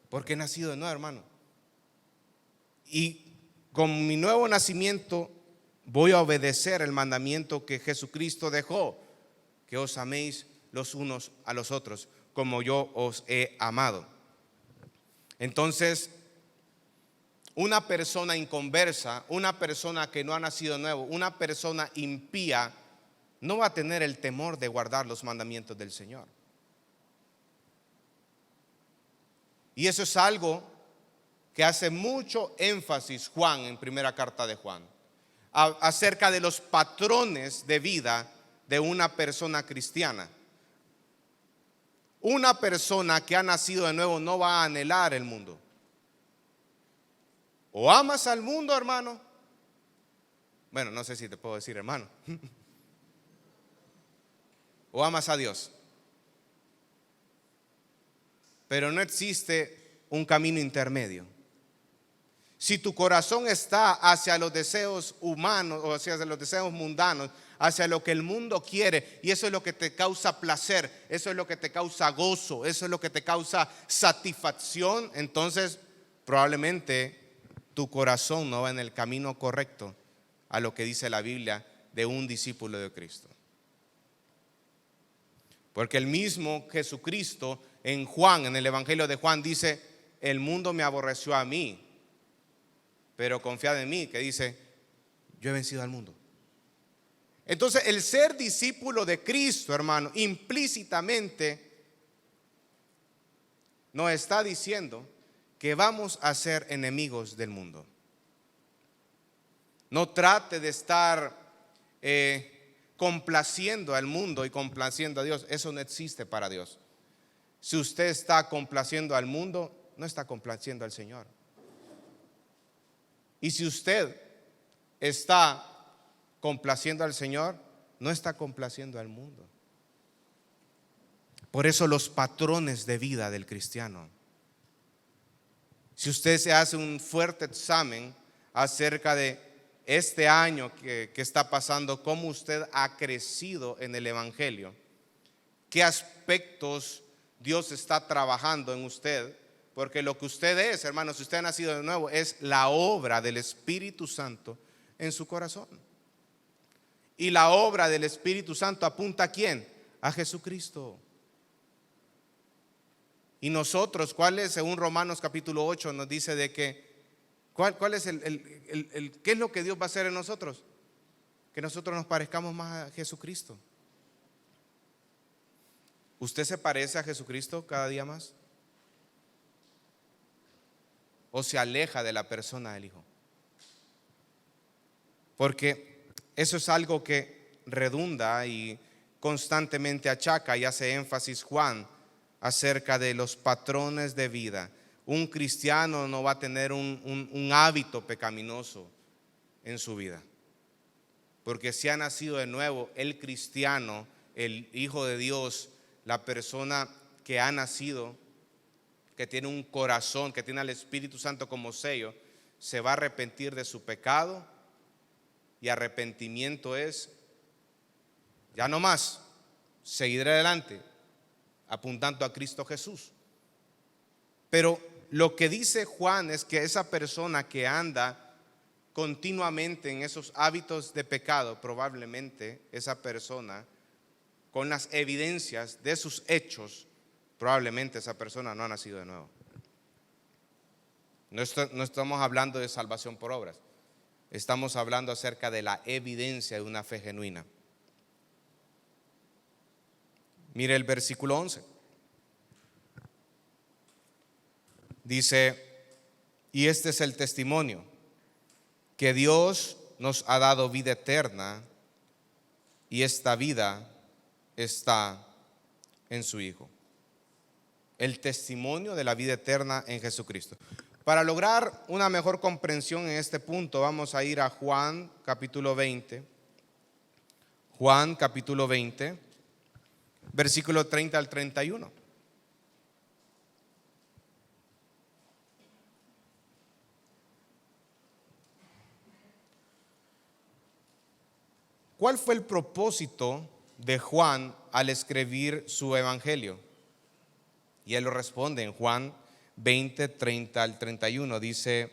porque he nacido de nuevo, hermano. Y con mi nuevo nacimiento voy a obedecer el mandamiento que Jesucristo dejó: que os améis los unos a los otros como yo os he amado. Entonces, una persona inconversa, una persona que no ha nacido de nuevo, una persona impía, no va a tener el temor de guardar los mandamientos del Señor. Y eso es algo que hace mucho énfasis Juan en primera carta de Juan, acerca de los patrones de vida de una persona cristiana. Una persona que ha nacido de nuevo no va a anhelar el mundo. O amas al mundo, hermano. Bueno, no sé si te puedo decir hermano. O amas a Dios. Pero no existe un camino intermedio. Si tu corazón está hacia los deseos humanos o hacia los deseos mundanos, hacia lo que el mundo quiere, y eso es lo que te causa placer, eso es lo que te causa gozo, eso es lo que te causa satisfacción, entonces probablemente tu corazón no va en el camino correcto a lo que dice la Biblia de un discípulo de Cristo. Porque el mismo Jesucristo en Juan, en el Evangelio de Juan, dice: el mundo me aborreció a mí, pero confiad en mí, que dice: yo he vencido al mundo. Entonces, el ser discípulo de Cristo, hermano, implícitamente nos está diciendo que vamos a ser enemigos del mundo. No trate de estar complaciendo al mundo y complaciendo a Dios. Eso no existe para Dios. Si usted está complaciendo al mundo, no está complaciendo al Señor. Y si usted está complaciendo al Señor, no está complaciendo al mundo. Por eso los patrones de vida del cristiano. Si usted se hace un fuerte examen acerca de este año que está pasando, cómo usted ha crecido en el Evangelio, qué aspectos Dios está trabajando en usted, porque lo que usted es, hermano, si usted ha nacido de nuevo, es la obra del Espíritu Santo en su corazón. Y la obra del Espíritu Santo apunta ¿a quién? A Jesucristo. Y nosotros, ¿cuál es? Según Romanos capítulo 8 nos dice de que ¿cuál es qué es lo que Dios va a hacer en nosotros? Que nosotros nos parezcamos más a Jesucristo. ¿Usted se parece a Jesucristo cada día más? ¿O se aleja de la persona del Hijo? Porque eso es algo que redunda y constantemente achaca y hace énfasis Juan acerca de los patrones de vida. Un cristiano no va a tener un hábito pecaminoso en su vida, porque si ha nacido de nuevo, el cristiano, el Hijo de Dios, la persona que ha nacido, que tiene un corazón, que tiene al Espíritu Santo como sello, se va a arrepentir de su pecado, y arrepentimiento es ya no más, seguir adelante, apuntando a Cristo Jesús. Pero lo que dice Juan es que esa persona que anda continuamente en esos hábitos de pecado, probablemente esa persona, con las evidencias de sus hechos, probablemente esa persona no ha nacido de nuevo. No estamos hablando de salvación por obras, estamos hablando acerca de la evidencia de una fe genuina. Mire el versículo 11. Dice: y este es el testimonio, que Dios nos ha dado vida eterna, y esta vida está en su Hijo. El testimonio de la vida eterna en Jesucristo. Para lograr una mejor comprensión en este punto, vamos a ir a Juan capítulo 20. Juan capítulo 20, versículo 30 al 31. ¿Cuál fue el propósito de Juan al escribir su evangelio? Y él lo responde en Juan 20, 30 al 31. Dice: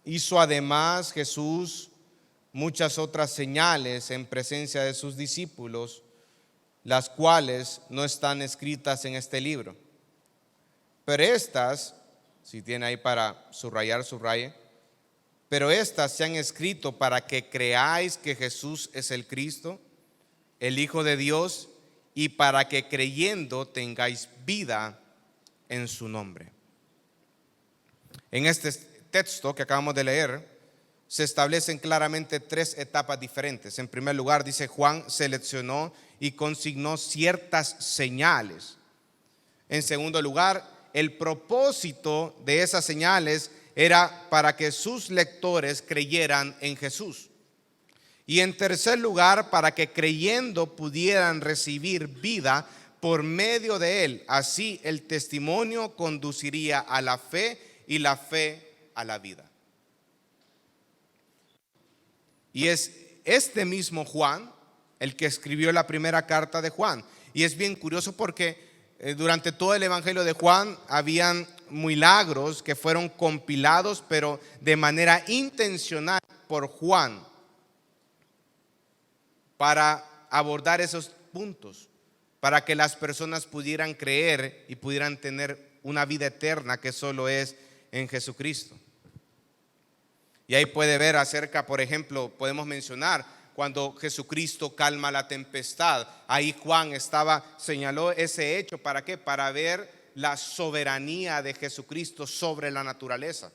hizo además Jesús muchas otras señales en presencia de sus discípulos, las cuales no están escritas en este libro. Pero estas, si tiene ahí para subrayar, subraye. Pero estas se han escrito para que creáis que Jesús es el Cristo, el Hijo de Dios, y para que creyendo tengáis vida en su nombre. En este texto que acabamos de leer, se establecen claramente tres etapas diferentes. En primer lugar, dice: Juan seleccionó y consignó ciertas señales. En segundo lugar, el propósito de esas señales era para que sus lectores creyeran en Jesús. Y en tercer lugar, para que creyendo pudieran recibir vida por medio de él. Así el testimonio conduciría a la fe y la fe a la vida. Y es este mismo Juan el que escribió la primera carta de Juan. Y es bien curioso porque durante todo el evangelio de Juan habían milagros que fueron compilados, pero de manera intencional por Juan, para abordar esos puntos, para que las personas pudieran creer y pudieran tener una vida eterna que solo es en Jesucristo. Y ahí puede ver acerca, por ejemplo, podemos mencionar cuando Jesucristo calma la tempestad. Ahí Juan señaló ese hecho. ¿Para qué? Para ver la soberanía de Jesucristo sobre la naturaleza,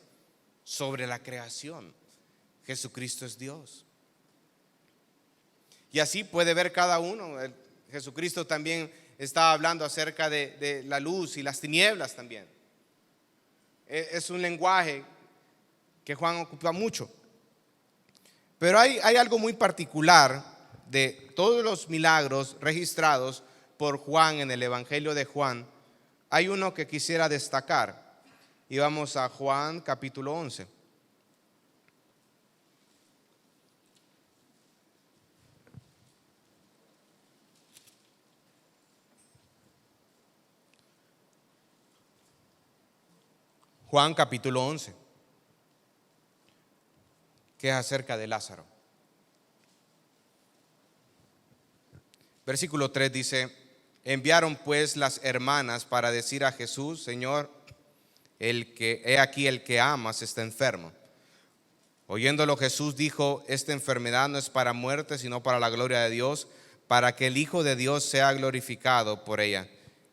sobre la creación. Jesucristo es Dios. Y así puede ver cada uno. Jesucristo también está hablando acerca de la luz y las tinieblas también. Es un lenguaje que Juan ocupa mucho. Pero hay algo muy particular de todos los milagros registrados por Juan en el Evangelio de Juan. Hay uno que quisiera destacar. Y vamos a Juan capítulo 11. Juan capítulo 11, que es acerca de Lázaro. Versículo 3 dice: enviaron pues las hermanas para decir a Jesús: Señor, he aquí el que amas está enfermo. Oyéndolo Jesús dijo: esta enfermedad no es para muerte, sino para la gloria de Dios, para que el Hijo de Dios sea glorificado por ella.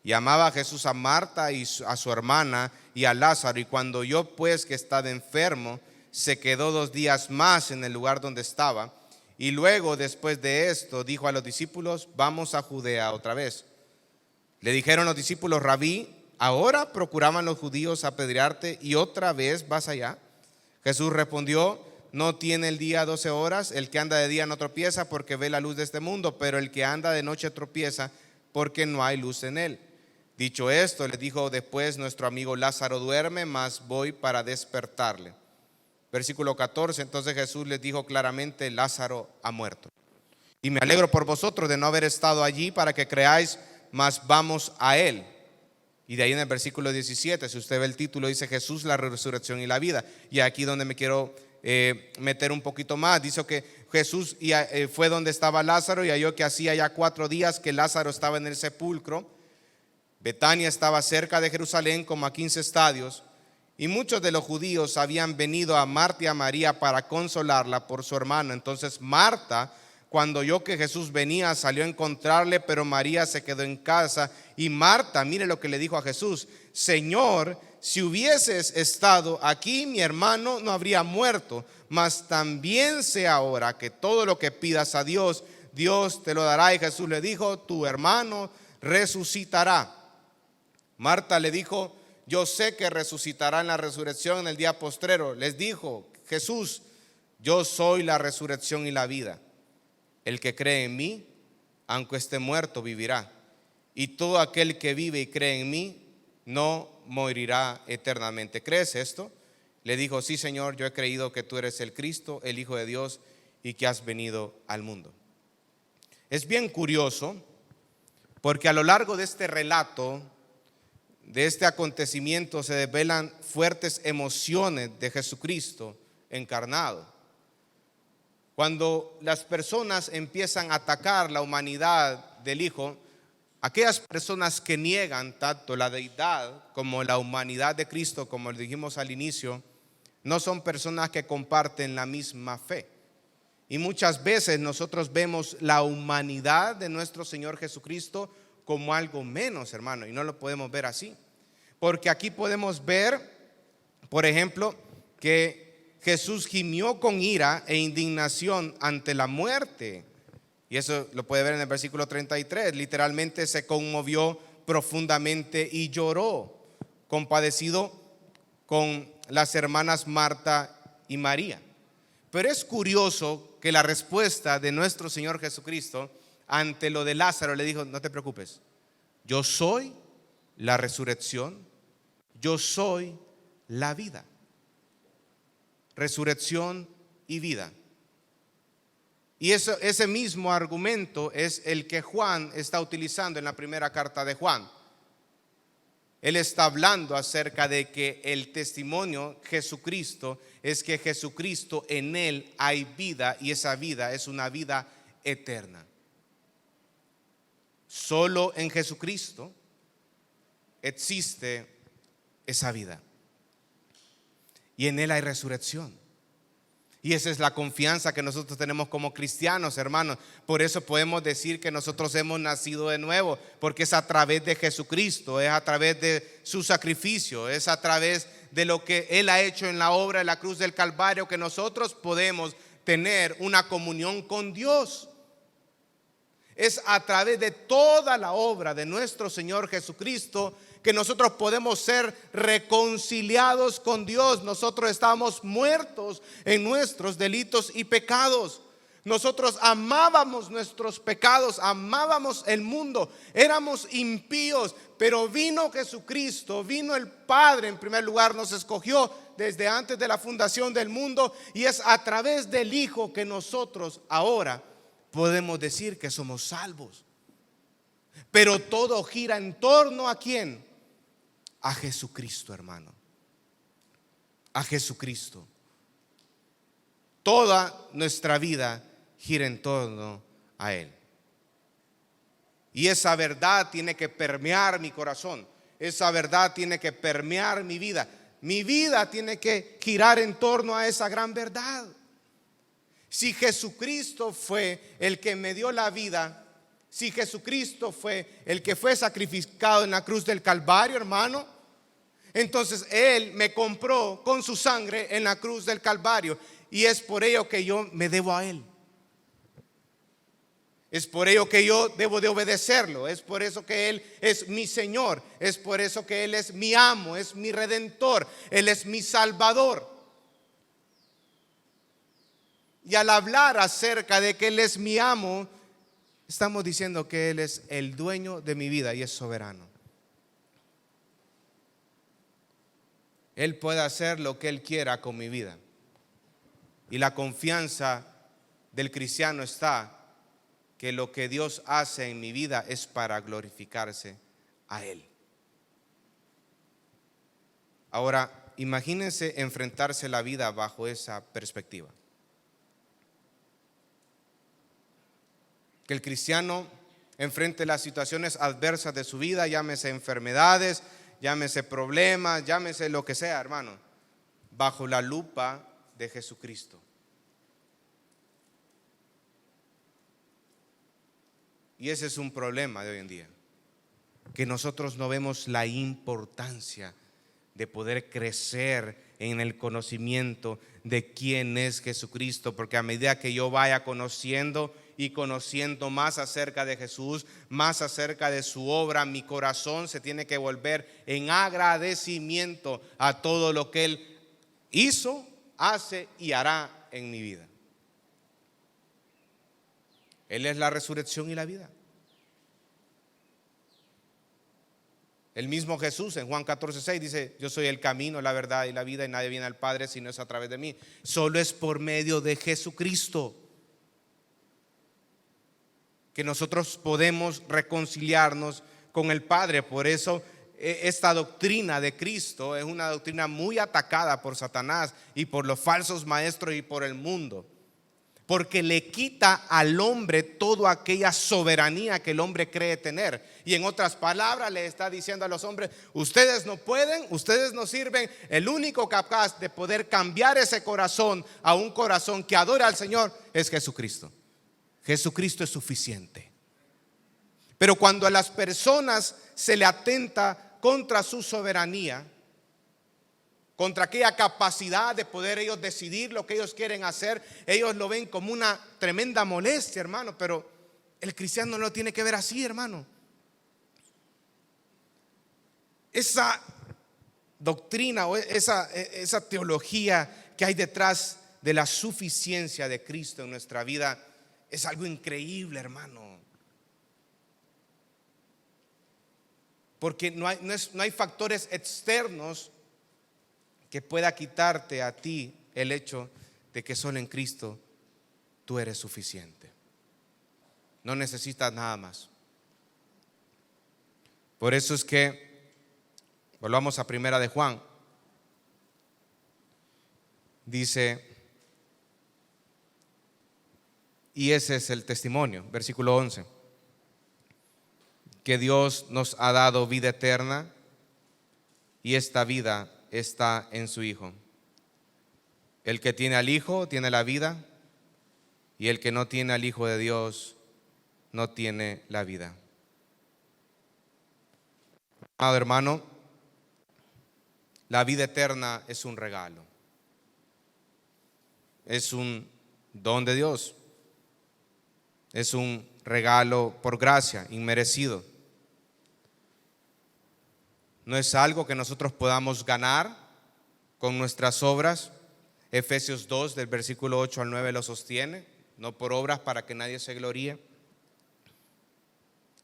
Y amaba a Jesús a Marta y a su hermana y a Lázaro. Y cuando oyó pues que estaba enfermo, se quedó 2 días más en el lugar donde estaba. Y luego, después de esto, dijo a los discípulos: vamos a Judea otra vez. Le dijeron los discípulos: Rabí, ahora procuraban los judíos apedrearte y otra vez vas allá. Jesús respondió: no tiene el día 12 horas. El que anda de día no tropieza porque ve la luz de este mundo, pero el que anda de noche tropieza porque no hay luz en él. Dicho esto, le dijo después: nuestro amigo Lázaro duerme, mas voy para despertarle. Versículo 14, entonces Jesús les dijo claramente: Lázaro ha muerto. Y me alegro por vosotros de no haber estado allí para que creáis, mas vamos a él. Y de ahí en el versículo 17, si usted ve el título, dice: Jesús, la resurrección y la vida. Y aquí donde me quiero meter un poquito más. Dice que Jesús fue donde estaba Lázaro y halló que hacía ya 4 días que Lázaro estaba en el sepulcro. Betania estaba cerca de Jerusalén, como a 15 estadios, y muchos de los judíos habían venido a Marta y a María para consolarla por su hermano. Entonces Marta, cuando oyó que Jesús venía, salió a encontrarle, pero María se quedó en casa. Y Marta, mire lo que le dijo a Jesús: Señor, si hubieses estado aquí, mi hermano no habría muerto. Mas también sé ahora que todo lo que pidas a Dios, Dios te lo dará. Y Jesús le dijo: tu hermano resucitará. Marta le dijo: yo sé que resucitará en la resurrección en el día postrero. Les dijo Jesús: yo soy la resurrección y la vida. El que cree en mí, aunque esté muerto, vivirá. Y todo aquel que vive y cree en mí, no morirá eternamente. ¿Crees esto? Le dijo: sí, Señor, yo he creído que tú eres el Cristo, el Hijo de Dios, y que has venido al mundo. Es bien curioso, porque a lo largo de este relato, de este acontecimiento, se desvelan fuertes emociones de Jesucristo encarnado. Cuando las personas empiezan a atacar la humanidad del Hijo, aquellas personas que niegan tanto la deidad como la humanidad de Cristo, como lo dijimos al inicio, no son personas que comparten la misma fe. Y muchas veces nosotros vemos la humanidad de nuestro Señor Jesucristo como algo menos, hermano, y no lo podemos ver así. Porque aquí podemos ver, por ejemplo, que Jesús gimió con ira e indignación ante la muerte. Y eso lo puede ver en el versículo 33. Literalmente se conmovió profundamente y lloró, compadecido con las hermanas Marta y María. Pero es curioso que la respuesta de nuestro Señor Jesucristo ante lo de Lázaro, le dijo: no te preocupes, yo soy la resurrección, yo soy la vida. Resurrección y vida. Y ese mismo argumento es el que Juan está utilizando en la primera carta de Juan. Él está hablando acerca de que el testimonio Jesucristo es que Jesucristo, en él hay vida, y esa vida es una vida eterna. Solo en Jesucristo existe esa vida, y en él hay resurrección. Y esa es la confianza que nosotros tenemos como cristianos, hermanos. Por eso podemos decir que nosotros hemos nacido de nuevo, porque es a través de Jesucristo, es a través de su sacrificio, es a través de lo que Él ha hecho en la obra de la cruz del Calvario que nosotros podemos tener una comunión con Dios. Es a través de toda la obra de nuestro Señor Jesucristo que nosotros podemos ser reconciliados con Dios. Nosotros estábamos muertos en nuestros delitos y pecados. Nosotros amábamos nuestros pecados, amábamos el mundo, éramos impíos, pero vino Jesucristo, vino el Padre en primer lugar, nos escogió desde antes de la fundación del mundo, y es a través del Hijo que nosotros ahora podemos decir que somos salvos. Pero todo gira en torno ¿a quién? A Jesucristo, hermano. A Jesucristo. Toda nuestra vida gira en torno a Él. Y esa verdad tiene que permear mi corazón. Esa verdad tiene que permear mi vida. Mi vida tiene que girar en torno a esa gran verdad. Si Jesucristo fue el que me dio la vida, si Jesucristo fue el que fue sacrificado en la cruz del Calvario, hermano, entonces Él me compró con su sangre en la cruz del Calvario, y es por ello que yo me debo a Él. Es por ello que yo debo de obedecerlo. Es por eso que Él es mi Señor. Es por eso que Él es mi amo, es mi redentor, Él es mi salvador. Y al hablar acerca de que Él es mi amo, estamos diciendo que Él es el dueño de mi vida y es soberano. Él puede hacer lo que Él quiera con mi vida. Y la confianza del cristiano está que lo que Dios hace en mi vida es para glorificarse a Él. Ahora, imagínense enfrentarse la vida bajo esa perspectiva. Que el cristiano enfrente las situaciones adversas de su vida, llámese enfermedades, llámese problemas, llámese lo que sea, hermano, bajo la lupa de Jesucristo. Y ese es un problema de hoy en día, que nosotros no vemos la importancia de poder crecer en el conocimiento de quién es Jesucristo, porque a medida que yo vaya conociendo y conociendo más acerca de Jesús, más acerca de su obra, mi corazón se tiene que volver en agradecimiento a todo lo que Él hizo, hace y hará en mi vida. Él es la resurrección y la vida. El mismo Jesús en Juan 14:6 dice: yo soy el camino, la verdad y la vida, y nadie viene al Padre si no es a través de mí. Solo es por medio de Jesucristo que nosotros podemos reconciliarnos con el Padre. Por eso esta doctrina de Cristo es una doctrina muy atacada por Satanás y por los falsos maestros y por el mundo, porque le quita al hombre toda aquella soberanía que el hombre cree tener. Y en otras palabras le está diciendo a los hombres: ustedes no pueden, ustedes no sirven. El único capaz de poder cambiar ese corazón a un corazón que adora al Señor es Jesucristo. Jesucristo es suficiente. Pero cuando a las personas se le atenta contra su soberanía, contra aquella capacidad de poder ellos decidir lo que ellos quieren hacer, ellos lo ven como una tremenda molestia, hermano. Pero el cristiano no lo tiene que ver así, hermano. Esa doctrina o esa teología que hay detrás de la suficiencia de Cristo en nuestra vida es algo increíble, hermano. Porque no hay factores externos que pueda quitarte a ti el hecho de que solo en Cristo tú eres suficiente. No necesitas nada más. Por eso es que volvamos a Primera de Juan. Dice, y ese es el testimonio, versículo 11, que Dios nos ha dado vida eterna y esta vida está en su Hijo. El que tiene al Hijo tiene la vida, y el que no tiene al Hijo de Dios no tiene la vida. Amado hermano, la vida eterna es un regalo, es un don de Dios, es un regalo por gracia, inmerecido. No es algo que nosotros podamos ganar con nuestras obras. Efesios 2 del versículo 8 al 9 lo sostiene: no por obras para que nadie se gloríe.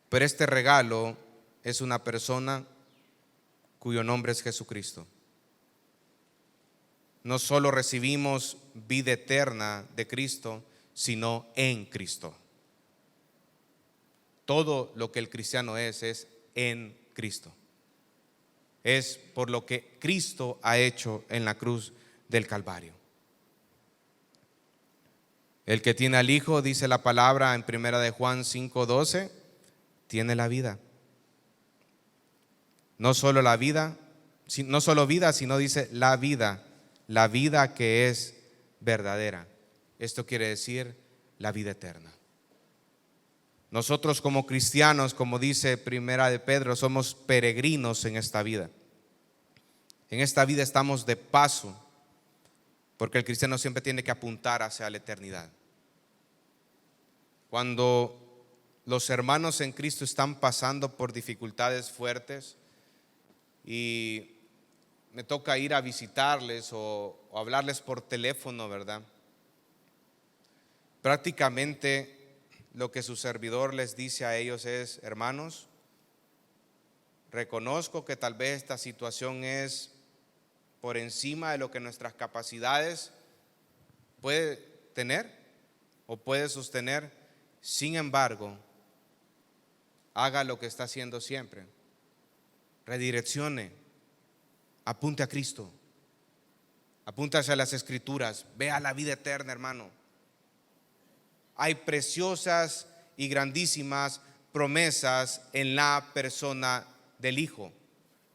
Pero este regalo es una persona cuyo nombre es Jesucristo. No solo recibimos vida eterna de Cristo, sino en Cristo. Todo lo que el cristiano es en Cristo. Es por lo que Cristo ha hecho en la cruz del Calvario. El que tiene al Hijo, dice la palabra en Primera de Juan 5:12, tiene la vida. No solo la vida, no solo vida, sino dice la vida que es verdadera. Esto quiere decir la vida eterna. Nosotros como cristianos, como dice Primera de Pedro, somos peregrinos en esta vida. En esta vida estamos de paso, porque el cristiano siempre tiene que apuntar hacia la eternidad. Cuando los hermanos en Cristo están pasando por dificultades fuertes y me toca ir a visitarles o hablarles por teléfono, ¿verdad? Prácticamente lo que su servidor les dice a ellos es: hermanos, reconozco que tal vez esta situación es por encima de lo que nuestras capacidades puede tener o puede sostener. Sin embargo, haga lo que está haciendo siempre. Redireccione, apunte a Cristo, apunte hacia las Escrituras, vea la vida eterna, hermano. Hay preciosas y grandísimas promesas en la persona del Hijo.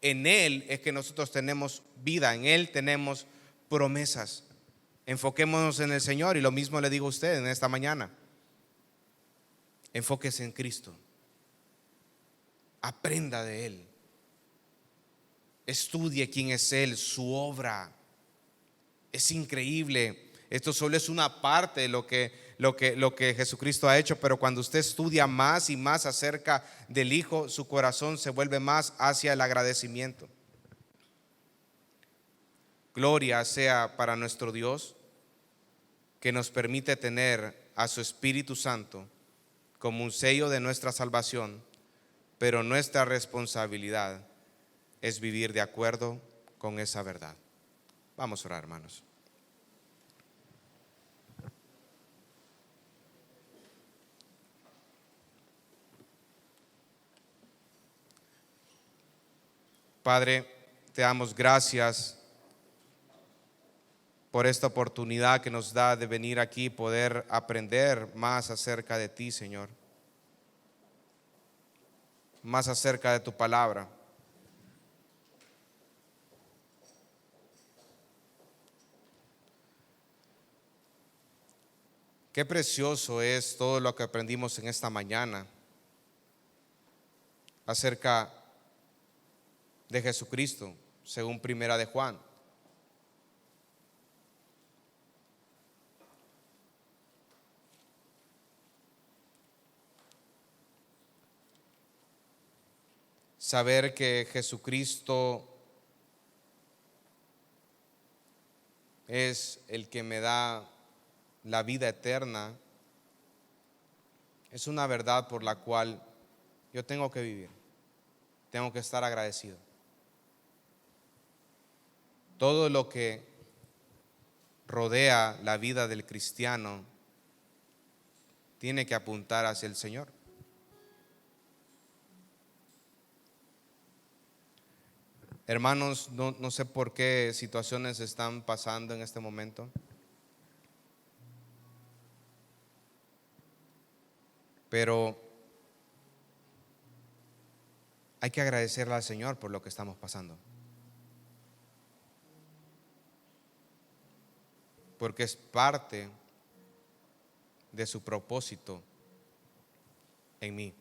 En Él es que nosotros tenemos vida, en Él tenemos promesas. Enfoquémonos en el Señor, y lo mismo le digo a usted en esta mañana. Enfóquese en Cristo. Aprenda de Él. Estudie quién es Él, su obra. Es increíble. Esto solo es una parte de lo que Jesucristo ha hecho, pero cuando usted estudia más y más acerca del Hijo, su corazón se vuelve más hacia el agradecimiento. Gloria sea para nuestro Dios, que nos permite tener a su Espíritu Santo como un sello de nuestra salvación, pero nuestra responsabilidad es vivir de acuerdo con esa verdad. Vamos a orar, hermanos. Padre, te damos gracias por esta oportunidad que nos da de venir aquí y poder aprender más acerca de ti, Señor. Más acerca de tu palabra. Qué precioso es todo lo que aprendimos en esta mañana acerca de Jesucristo, según Primera de Juan. Saber que Jesucristo es el que me da la vida eterna es una verdad por la cual yo tengo que vivir. Tengo que estar agradecido. Todo lo que rodea la vida del cristiano tiene que apuntar hacia el Señor. Hermanos, no sé por qué situaciones están pasando en este momento, pero hay que agradecerle al Señor por lo que estamos pasando, porque es parte de su propósito en mí,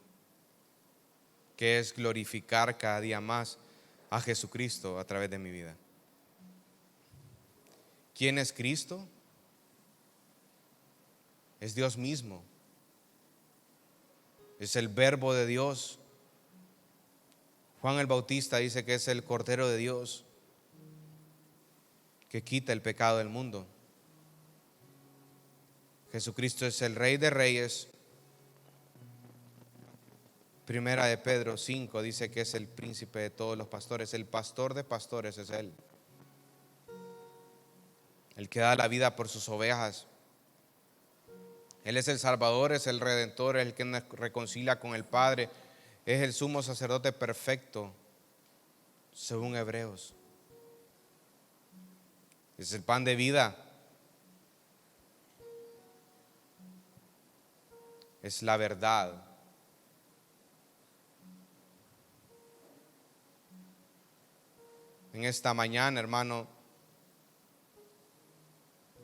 que es glorificar cada día más a Jesucristo a través de mi vida. ¿Quién es Cristo? Es Dios mismo. Es el Verbo de Dios. Juan el Bautista dice que es el Cordero de Dios que quita el pecado del mundo. Jesucristo es el Rey de Reyes. Primera de Pedro 5 dice que es el príncipe de todos los pastores. El pastor de pastores es Él. El que da la vida por sus ovejas. Él es el Salvador, es el Redentor, es el que nos reconcilia con el Padre. Es el sumo sacerdote perfecto, según Hebreos. Es el pan de vida. Es la verdad. En esta mañana, hermano,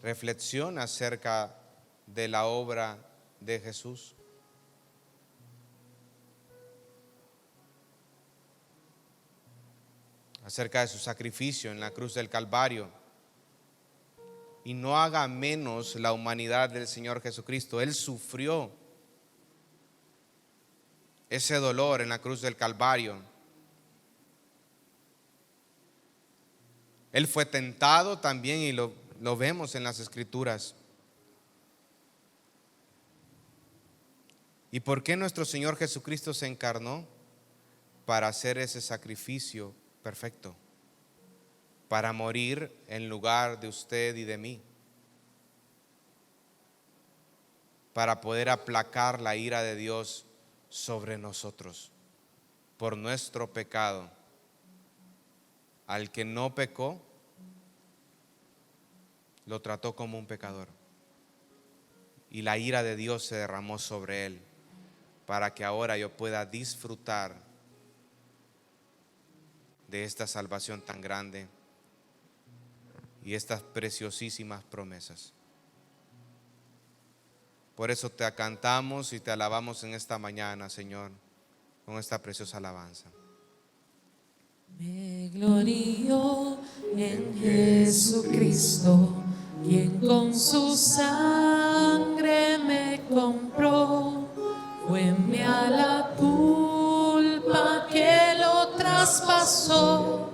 reflexiona acerca de la obra de Jesús. Acerca de su sacrificio en la cruz del Calvario. Y no haga menos la humanidad del Señor Jesucristo. Él sufrió ese dolor en la cruz del Calvario. Él fue tentado también y lo vemos en las Escrituras. ¿Y por qué nuestro Señor Jesucristo se encarnó? Para hacer ese sacrificio perfecto. para morir en lugar de usted y de mí, para poder aplacar la ira de Dios sobre nosotros por nuestro pecado. Al que no pecó, lo trató como un pecador, y la ira de Dios se derramó sobre él para que ahora yo pueda disfrutar de esta salvación tan grande y estas preciosísimas promesas. Por eso te cantamos y te alabamos en esta mañana, Señor, con esta preciosa alabanza. Me glorío en Jesucristo, quien con su sangre me compró. Fueme a la culpa que lo traspasó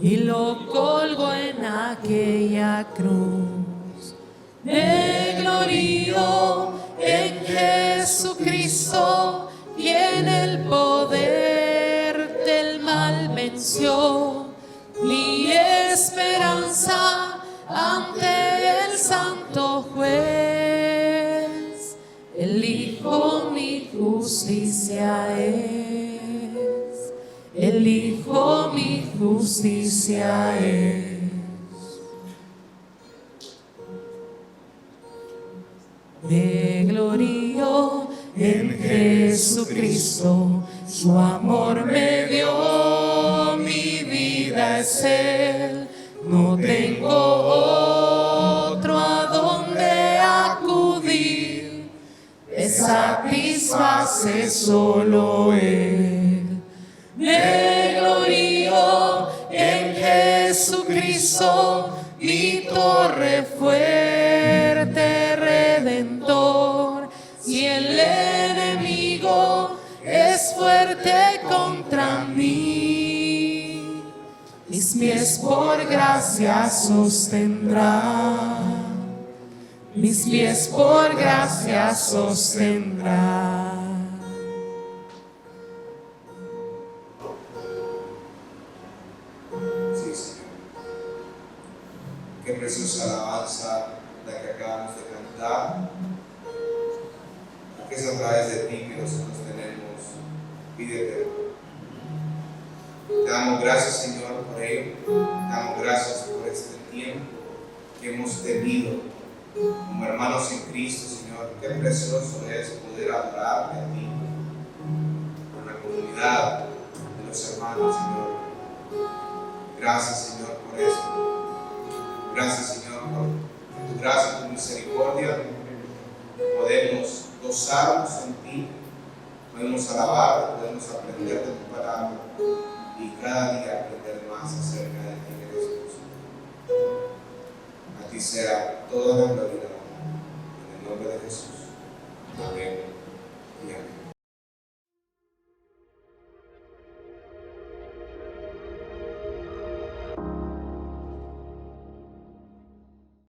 y lo colgó en aquella cruz. Me glorío en Jesucristo, quien el poder del mal venció. Mi esperanza ante el santo juez, elijo mi justicia es, elijo mi justicia es. Me glorío en Jesucristo, su amor me dio, mi vida es Él. No tengo otro a donde acudir, me satisface solo Él. Me glorío en Jesucristo, mi torre fuerte, redentor. Si el enemigo es fuerte contra mí, mis pies por gracia sostendrá, mis pies por gracia sostendrá. Sí, Señor. Qué preciosa alabanza la que acabamos de cantar. Porque es a través de ti que nosotros tenemos vida eterna. Te damos gracias, Señor, por ello. Te damos gracias por este tiempo que hemos tenido como hermanos en Cristo, Señor. Qué precioso es poder adorarte a ti con la comunidad de los hermanos, Señor. Gracias, Señor, por esto. Gracias, Señor, por tu gracia y tu misericordia. Podemos gozarnos en ti, podemos alabar, podemos aprender de tu palabra y cada día aprender más acerca de ti, Jesús. A ti sea toda la gloria, en el nombre de Jesús. Amén.